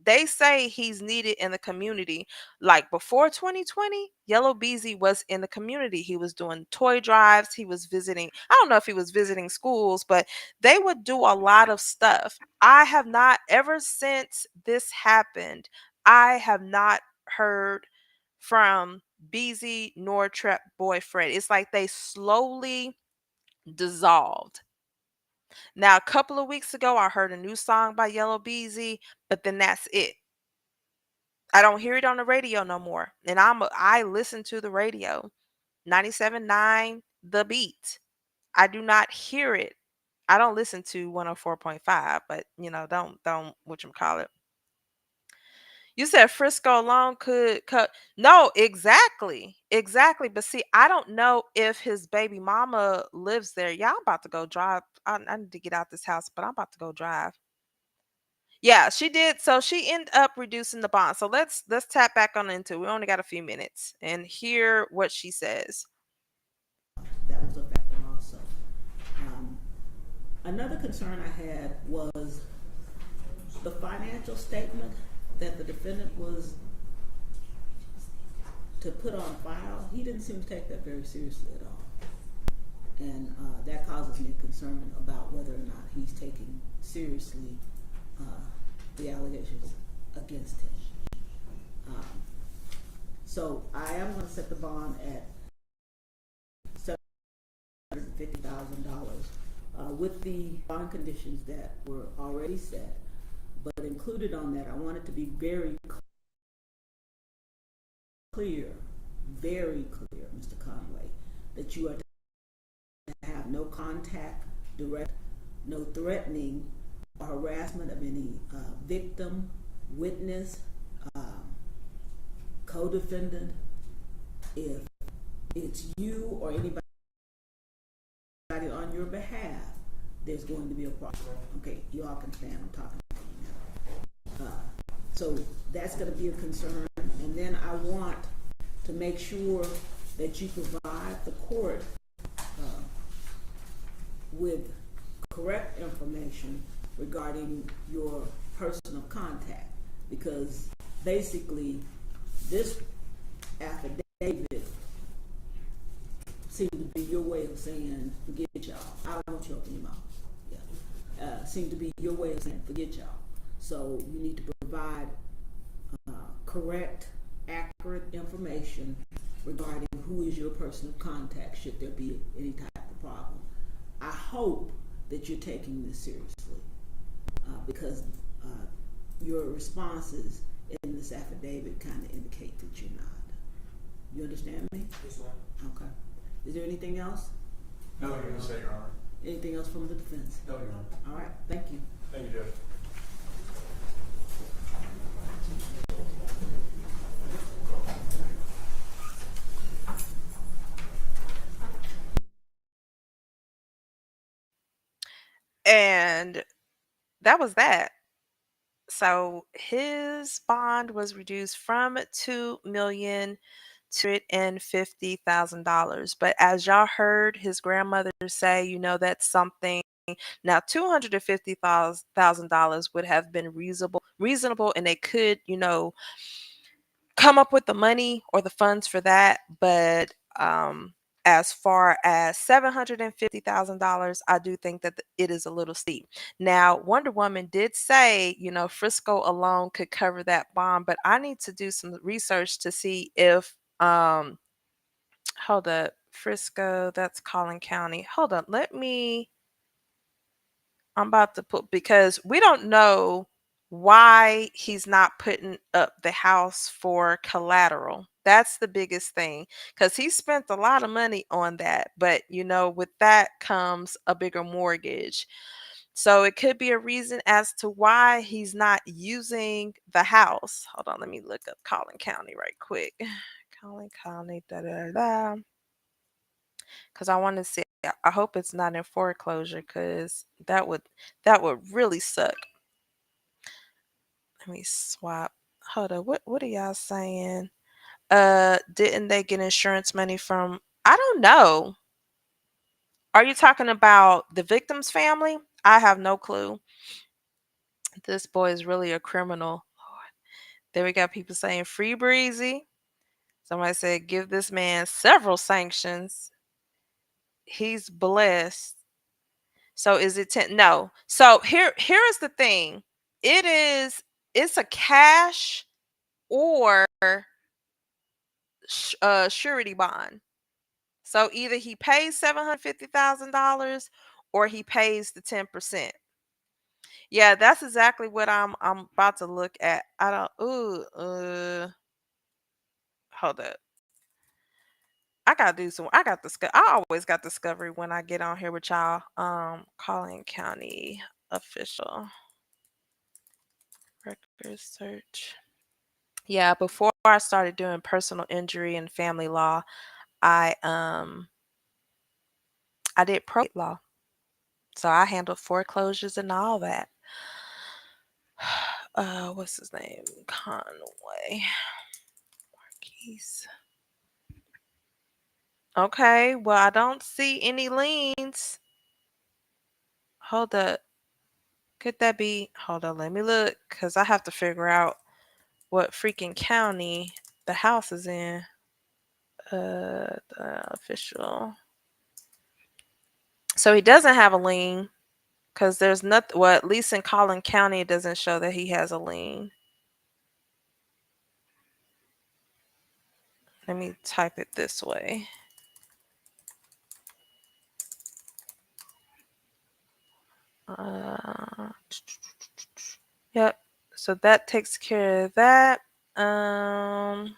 they say he's needed in the community, like before 2020, Yellow Beezy was in the community. He was doing toy drives. He was visiting. I don't know if he was visiting schools, but they would do a lot of stuff. I have not ever since this happened. I have not heard from Beezy nor Trap Boy Fred. It's like they slowly dissolved. Now, a couple of weeks ago, I heard a new song by Yellow Beezy, but then that's it. I don't hear it on the radio no more. And I listen to the radio. 97.9 The Beat. I do not hear it. I don't listen to 104.5, but don't what you call it. You said Frisco alone could cut. No, exactly. Exactly. But see, I don't know if his baby mama lives there. Yeah, I'm about to go drive. I need to get out this house, but I'm about to go drive. Yeah, she did. So she ended up reducing the bond. So let's tap back on into it. We only got a few minutes and hear what she says. That was a factor also. Um, Another concern I had was the financial statement that the defendant was to put on file. He didn't seem to take that very seriously at all. And that causes me concern about whether or not he's taking seriously uh, the allegations against him. Um, so I am going to set the bond at $750,000 with the bond conditions that were already set. But included on that, I want it to be very clear, Mr. Conway, that you are to have no contact, direct, no threatening or harassment of any victim, witness, co-defendant. If it's you or anybody on your behalf, there's going to be a problem. Okay, you all can stand. I'm talking to you now. So that's going to be a concern. And then I want to make sure that you provide the court with correct information regarding your person of contact, because basically this affidavit seemed to be your way of saying forget y'all. I don't want you to open your mouth. Yeah, seemed to be your way of saying forget y'all. So you need to provide correct, accurate information regarding who is your person of contact should there be any type of problem. I hope that you're taking this seriously because your responses in this affidavit kind of indicate that you're not. You understand me? Yes, ma'am. Okay. Is there anything else? No, you're going to say, Your Honor. Anything else from the defense? No, Your Honor. All right. Thank you. Thank you, Judge. And that was that. So his bond was reduced from 2 million to $150,000. But as y'all heard his grandmother say, that's something. Now $250,000 would have been reasonable, and they could, come up with the money or the funds for that. But As far as $750,000, I do think that it is a little steep. Now, Wonder Woman did say, Frisco alone could cover that bond, but I need to do some research to see if hold up, Frisco, that's Collin County. Hold up, I'm about to put, because we don't know why he's not putting up the house for collateral. That's the biggest thing, because he spent a lot of money on that. But, with that comes a bigger mortgage. So it could be a reason as to why he's not using the house. Hold on, let me look up Collin County right quick. Collin County, da da da. Because I want to see. I hope it's not in foreclosure, because that would really suck. Let me swap. Hold on. What are y'all saying? Didn't they get insurance money from? I don't know. Are you talking about the victim's family? I have no clue. This boy is really a criminal. There we got people saying free breezy. Somebody said give this man several sanctions. He's blessed. So is it 10? No. So here is the thing. It is it's a cash or surety bond. So either he pays $750,000 or he pays the 10%. Yeah, that's exactly what I'm about to look at. I don't ooh hold up. I got I always got discovery when I get on here with y'all. Collin County official record search. Yeah, before I started doing personal injury and family law, I I did probate law. So I handled foreclosures and all that. What's his name? Conway Marquise. Okay, well I don't see any liens. Hold up. Could that be? Hold on, let me look, cuz I have to figure out what freaking county the house is in. The official. So he doesn't have a lien. Because there's nothing, well, at least in Collin County, it doesn't show that he has a lien. Let me type it this way. Uh, yep. So that takes care of that. Um,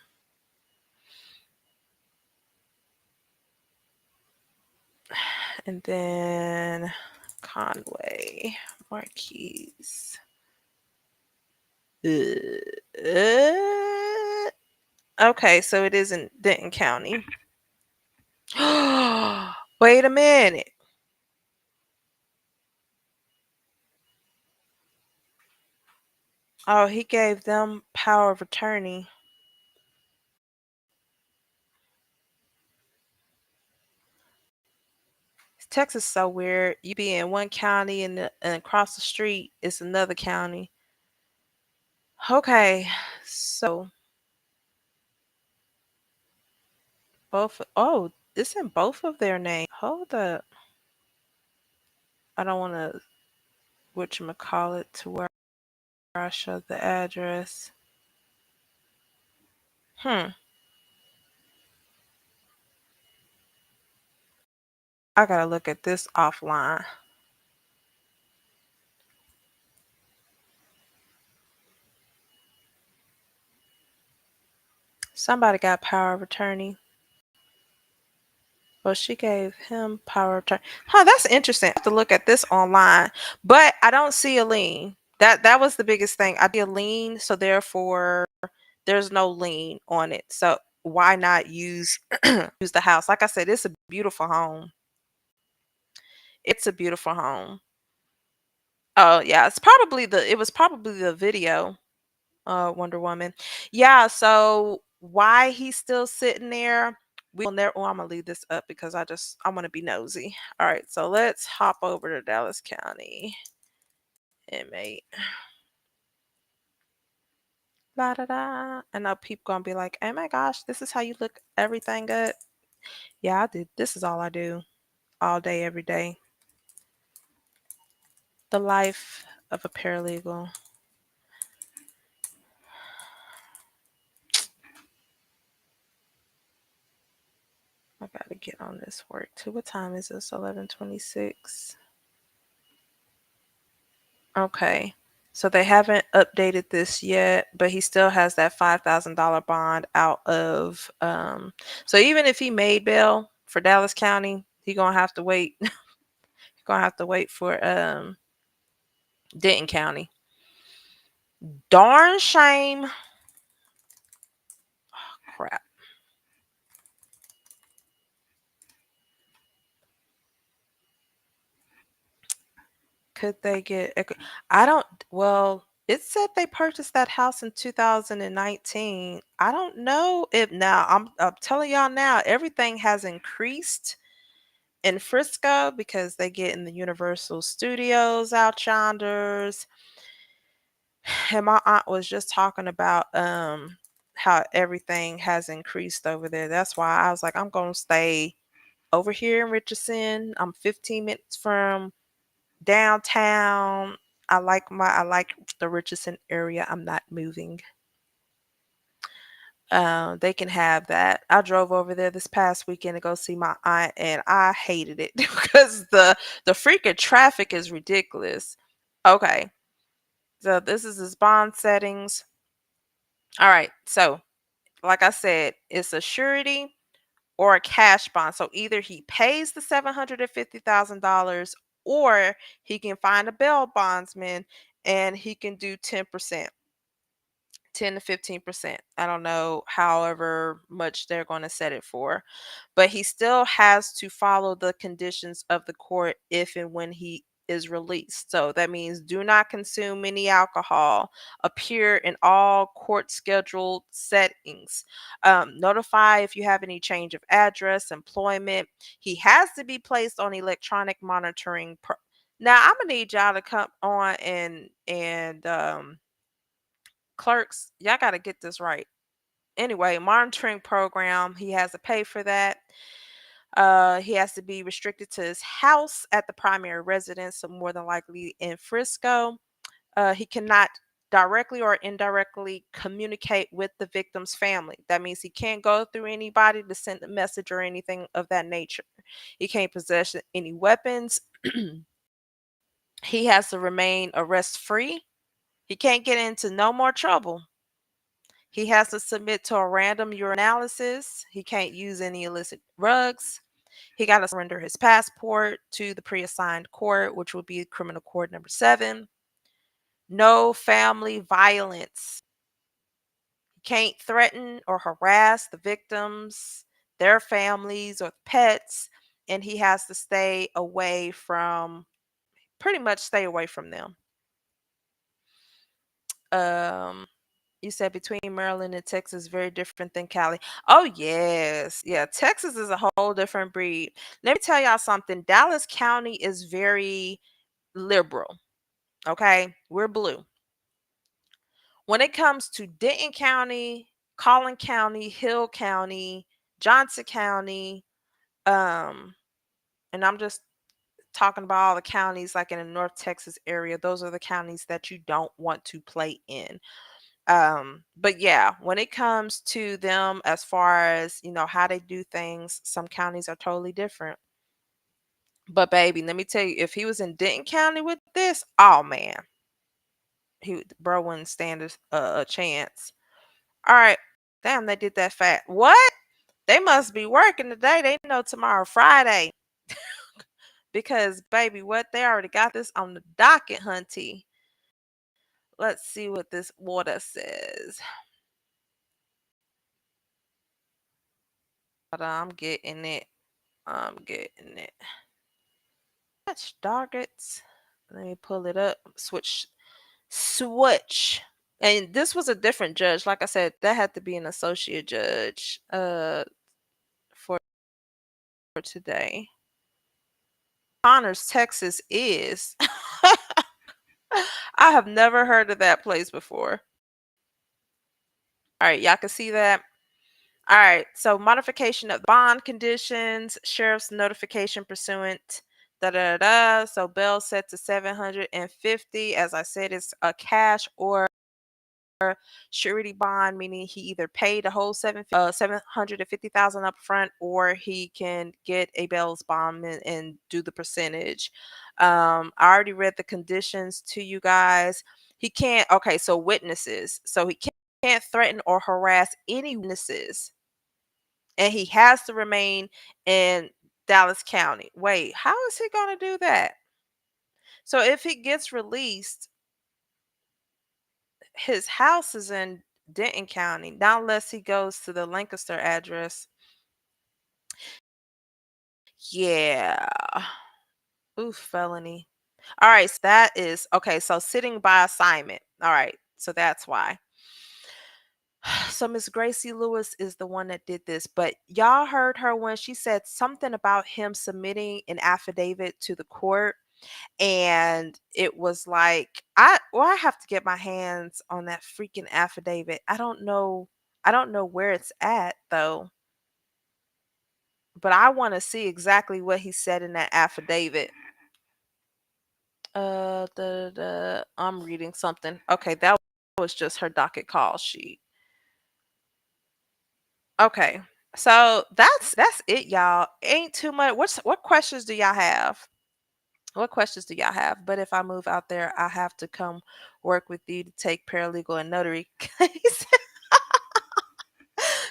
and then Conway Marquise. Okay, so it is in Denton County. Wait a minute. Oh, he gave them power of attorney. Texas is so weird. You be in one county and across the street it's another county. Okay, so both. Oh, it's in both of their names. Hold up. I don't want to whatchamacallit to where I show the address. Hmm. I gotta look at this offline. Somebody got power of attorney. Well, she gave him power of attorney. Huh, that's interesting. I have to look at this online, but I don't see a lien. That was the biggest thing. I see a lien, so therefore there's no lien on it. So why not use use the house? Like I said, it's a beautiful home. It's a beautiful home. Oh yeah, it was probably the video, Wonder Woman. Yeah, so why he's still sitting there? We will never. Oh, I'm gonna leave this up because I want to be nosy. All right, so let's hop over to Dallas County inmate. La da da, and now people gonna be like, "Oh my gosh, this is how you look everything up." Yeah, I did. This is all I do all day, every day. The life of a paralegal. I gotta get on this work too. What time is this? 11:26. Okay. So they haven't updated this yet, but he still has that $5,000 bond out of so even if he made bail for Dallas County, he gonna have to wait. Gonna have to wait for Denton County. Darn shame. Crap. Could they get I don't well, it said they purchased that house in 2019. I don't know if now I'm telling y'all now everything has increased in Frisco because they get in the Universal Studios out yonders. And my aunt was just talking about how everything has increased over there. That's why I was like, I'm gonna stay over here in Richardson. I'm 15 minutes from downtown. I like the Richardson area. I'm not moving. They can have that. I drove over there this past weekend to go see my aunt, and I hated it because the freaking traffic is ridiculous. Okay, so this is his bond settings. All right, so like I said, it's a surety or a cash bond. So either he pays the $750,000 or he can find a bail bondsman and he can do 10%. 10 to 15%. I don't know however much they're going to set it for. But he still has to follow the conditions of the court if and when he is released. So that means do not consume any alcohol, appear in all court scheduled settings, notify if you have any change of address, employment. He has to be placed on electronic monitoring. Now I'm gonna need y'all to come on and clerks, y'all got to get this right. Anyway, monitoring program, he has to pay for that. He has to be restricted to his house at the primary residence, so more than likely in Frisco. He cannot directly or indirectly communicate with the victim's family. That means he can't go through anybody to send a message or anything of that nature. He can't possess any weapons. He has to remain arrest free. He can't get into no more trouble. He has to submit to a random urinalysis. He can't use any illicit drugs. He got to surrender his passport to the pre-assigned court, which would be criminal court number 7. No family violence. He can't threaten or harass the victims, their families, or pets, and he has to stay away from pretty much stay away from them. Um You said between Maryland and Texas, very different than Cali. Oh, yes. Yeah, Texas is a whole different breed. Let me tell y'all something. Dallas County is very liberal. Okay. We're blue. When it comes to Denton County, Collin County, Hill County, Johnson County, um, and I'm just talking about all the counties like in the North Texas area, those are the counties that you don't want to play in. But yeah, when it comes to them as far as, how they do things, some counties are totally different. But baby, let me tell you, if he was in Denton County with this, oh man, bro wouldn't stand a chance. All right. Damn, they did that fat. What? They must be working today. They know tomorrow Friday. Because baby, what they already got this on the docket, hunty. Let's see what this water says. Hold on, I'm getting it. I'm getting it. Touch targets. Let me pull it up. Switch. And this was a different judge. Like I said, that had to be an associate judge for today. Connors, Texas is. I have never heard of that place before. All right, y'all can see that. All right. So modification of bond conditions, sheriff's notification pursuant. Da da da. So bail set to 750. As I said, it's a cash or surety bond, meaning he either paid the whole 750,000 up front, or he can get a bail's bond and do the percentage. I already read the conditions to you guys. He can't. Okay, so witnesses. So he can't threaten or harass any witnesses, and he has to remain in Dallas County. Wait, how is he going to do that? So if he gets released, his house is in Denton County, not unless he goes to the Lancaster address. Yeah. Ooh, felony. All right, so that is okay. So sitting by assignment. All right, so that's why. So Miss Gracie Lewis is the one that did this, but y'all heard her when she said something about him submitting an affidavit to the court, and it was like I have to get my hands on that freaking affidavit. I don't know where it's at though, but I want to see exactly what he said in that affidavit. I'm reading something. Okay, that was just her docket call sheet. Okay. So that's it, y'all. Ain't too much. What questions do y'all have? What questions do y'all have? But if I move out there, I have to come work with you to take paralegal and notary.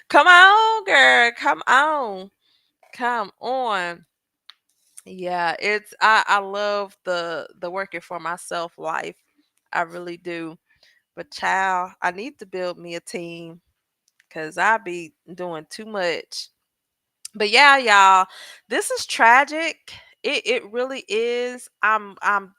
Come on, girl. Come on. Come on. Yeah, I love the working for myself life. I really do. But child, I need to build me a team because I be doing too much. But yeah, y'all, this is tragic. It really is. I'm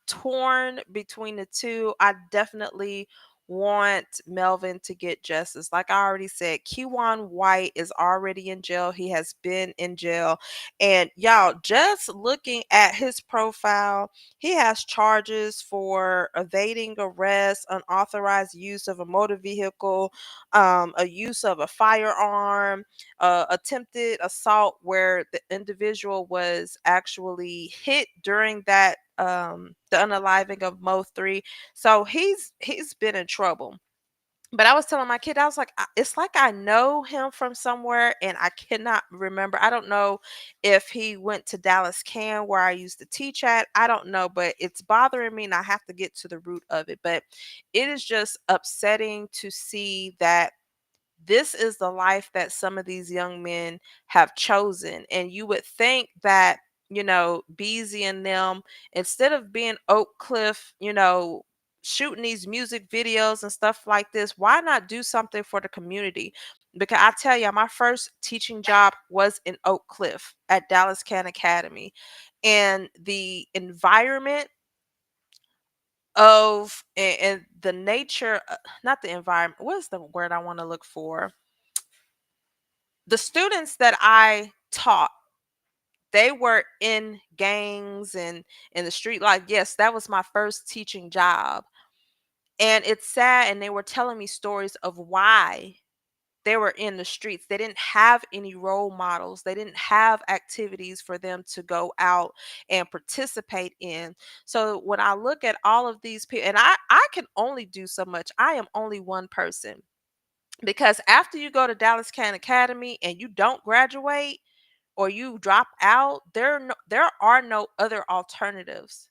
torn between the two. I definitely want Melvin to get justice. Like I already said, Kewan White is already in jail. He has been in jail. And y'all, just looking at his profile, he has charges for evading arrest, unauthorized use of a motor vehicle, a use of a firearm, attempted assault where the individual was actually hit during that the unaliving of Mo 3. So he's been in trouble. But I was telling my kid, I was like, It's like I know him from somewhere and I cannot remember. I don't know if he went to Dallas Can where I used to teach at. I don't know, but it's bothering me and I have to get to the root of it. But it is just upsetting to see that this is the life that some of these young men have chosen. And you would think that, Beezy and them, instead of being Oak Cliff, shooting these music videos and stuff like this, why not do something for the community? Because I tell you, my first teaching job was in Oak Cliff at Dallas Can Academy. And the environment and the nature, not the environment, what is the word I want to look for? The students that I taught, they were in gangs and in the street. Like, yes, that was my first teaching job. And it's sad. And they were telling me stories of why they were in the streets. They didn't have any role models. They didn't have activities for them to go out and participate in. So when I look at all of these people, and I can only do so much. I am only one person. Because after you go to Dallas Can Academy and you don't graduate or you drop out, there are no other alternatives,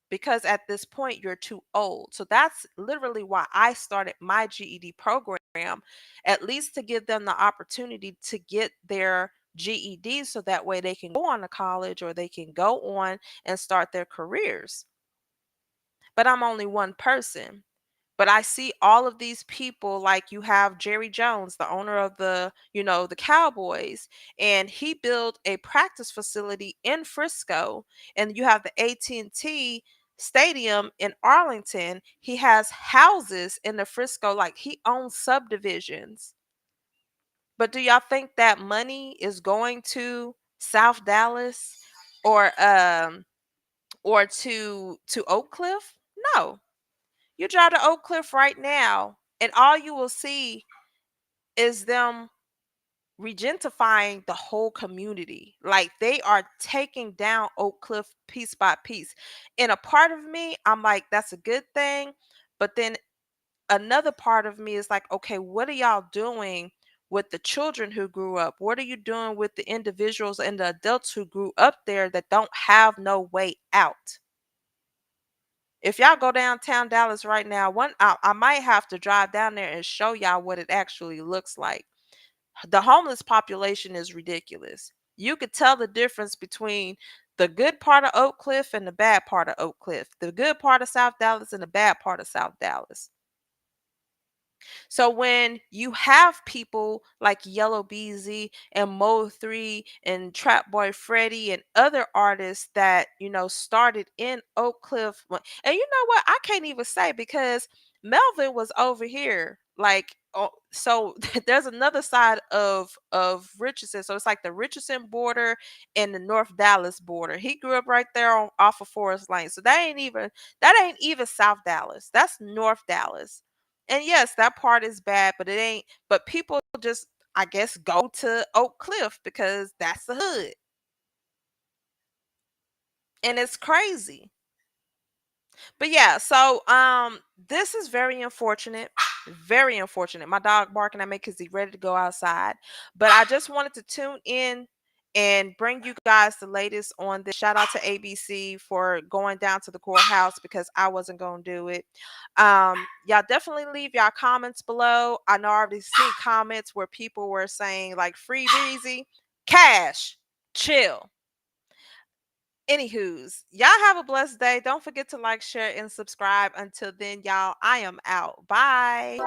because at this point you're too old. So that's literally why I started my GED program, at least to give them the opportunity to get their GED so that way they can go on to college or they can go on and start their careers. But I'm only one person. But I see all of these people, like you have Jerry Jones, the owner of the Cowboys, and he built a practice facility in Frisco, and you have the AT&T Stadium in Arlington. He has houses in the Frisco, like he owns subdivisions. But do y'all think that money is going to South Dallas or to Oak Cliff? No. You drive to Oak Cliff right now, and all you will see is them regentrifying the whole community. Like they are taking down Oak Cliff piece by piece. And a part of me, I'm like, that's a good thing. But then another part of me is like, okay, what are y'all doing with the children who grew up? What are you doing with the individuals and the adults who grew up there that don't have no way out? If y'all go downtown Dallas right now, I might have to drive down there and show y'all what it actually looks like. The homeless population is ridiculous. You could tell the difference between the good part of Oak Cliff and the bad part of Oak Cliff, the good part of South Dallas and the bad part of South Dallas. So when you have people like Yellow Beezy and Mo 3 and Trap Boy Freddy and other artists that, started in Oak Cliff. And you know what? I can't even say because Melvin was over here. Like, so there's another side of Richardson. So it's like the Richardson border and the North Dallas border. He grew up right there off of Forest Lane. So that ain't even South Dallas. That's North Dallas. And yes, that part is bad, but it ain't. But people just, I guess, go to Oak Cliff because that's the hood, and it's crazy. But yeah, so this is very unfortunate. Very unfortunate. My dog barking at me because he's ready to go outside. But I just wanted to tune in and bring you guys the latest on this. Shout out to ABC for going down to the courthouse because I wasn't gonna do it. Y'all definitely leave y'all comments below. I know I already seen comments where people were saying like free Breezy, cash, chill. Anywho's, y'all have a blessed day. Don't forget to like, share, and subscribe. Until then, y'all, I am out. Bye.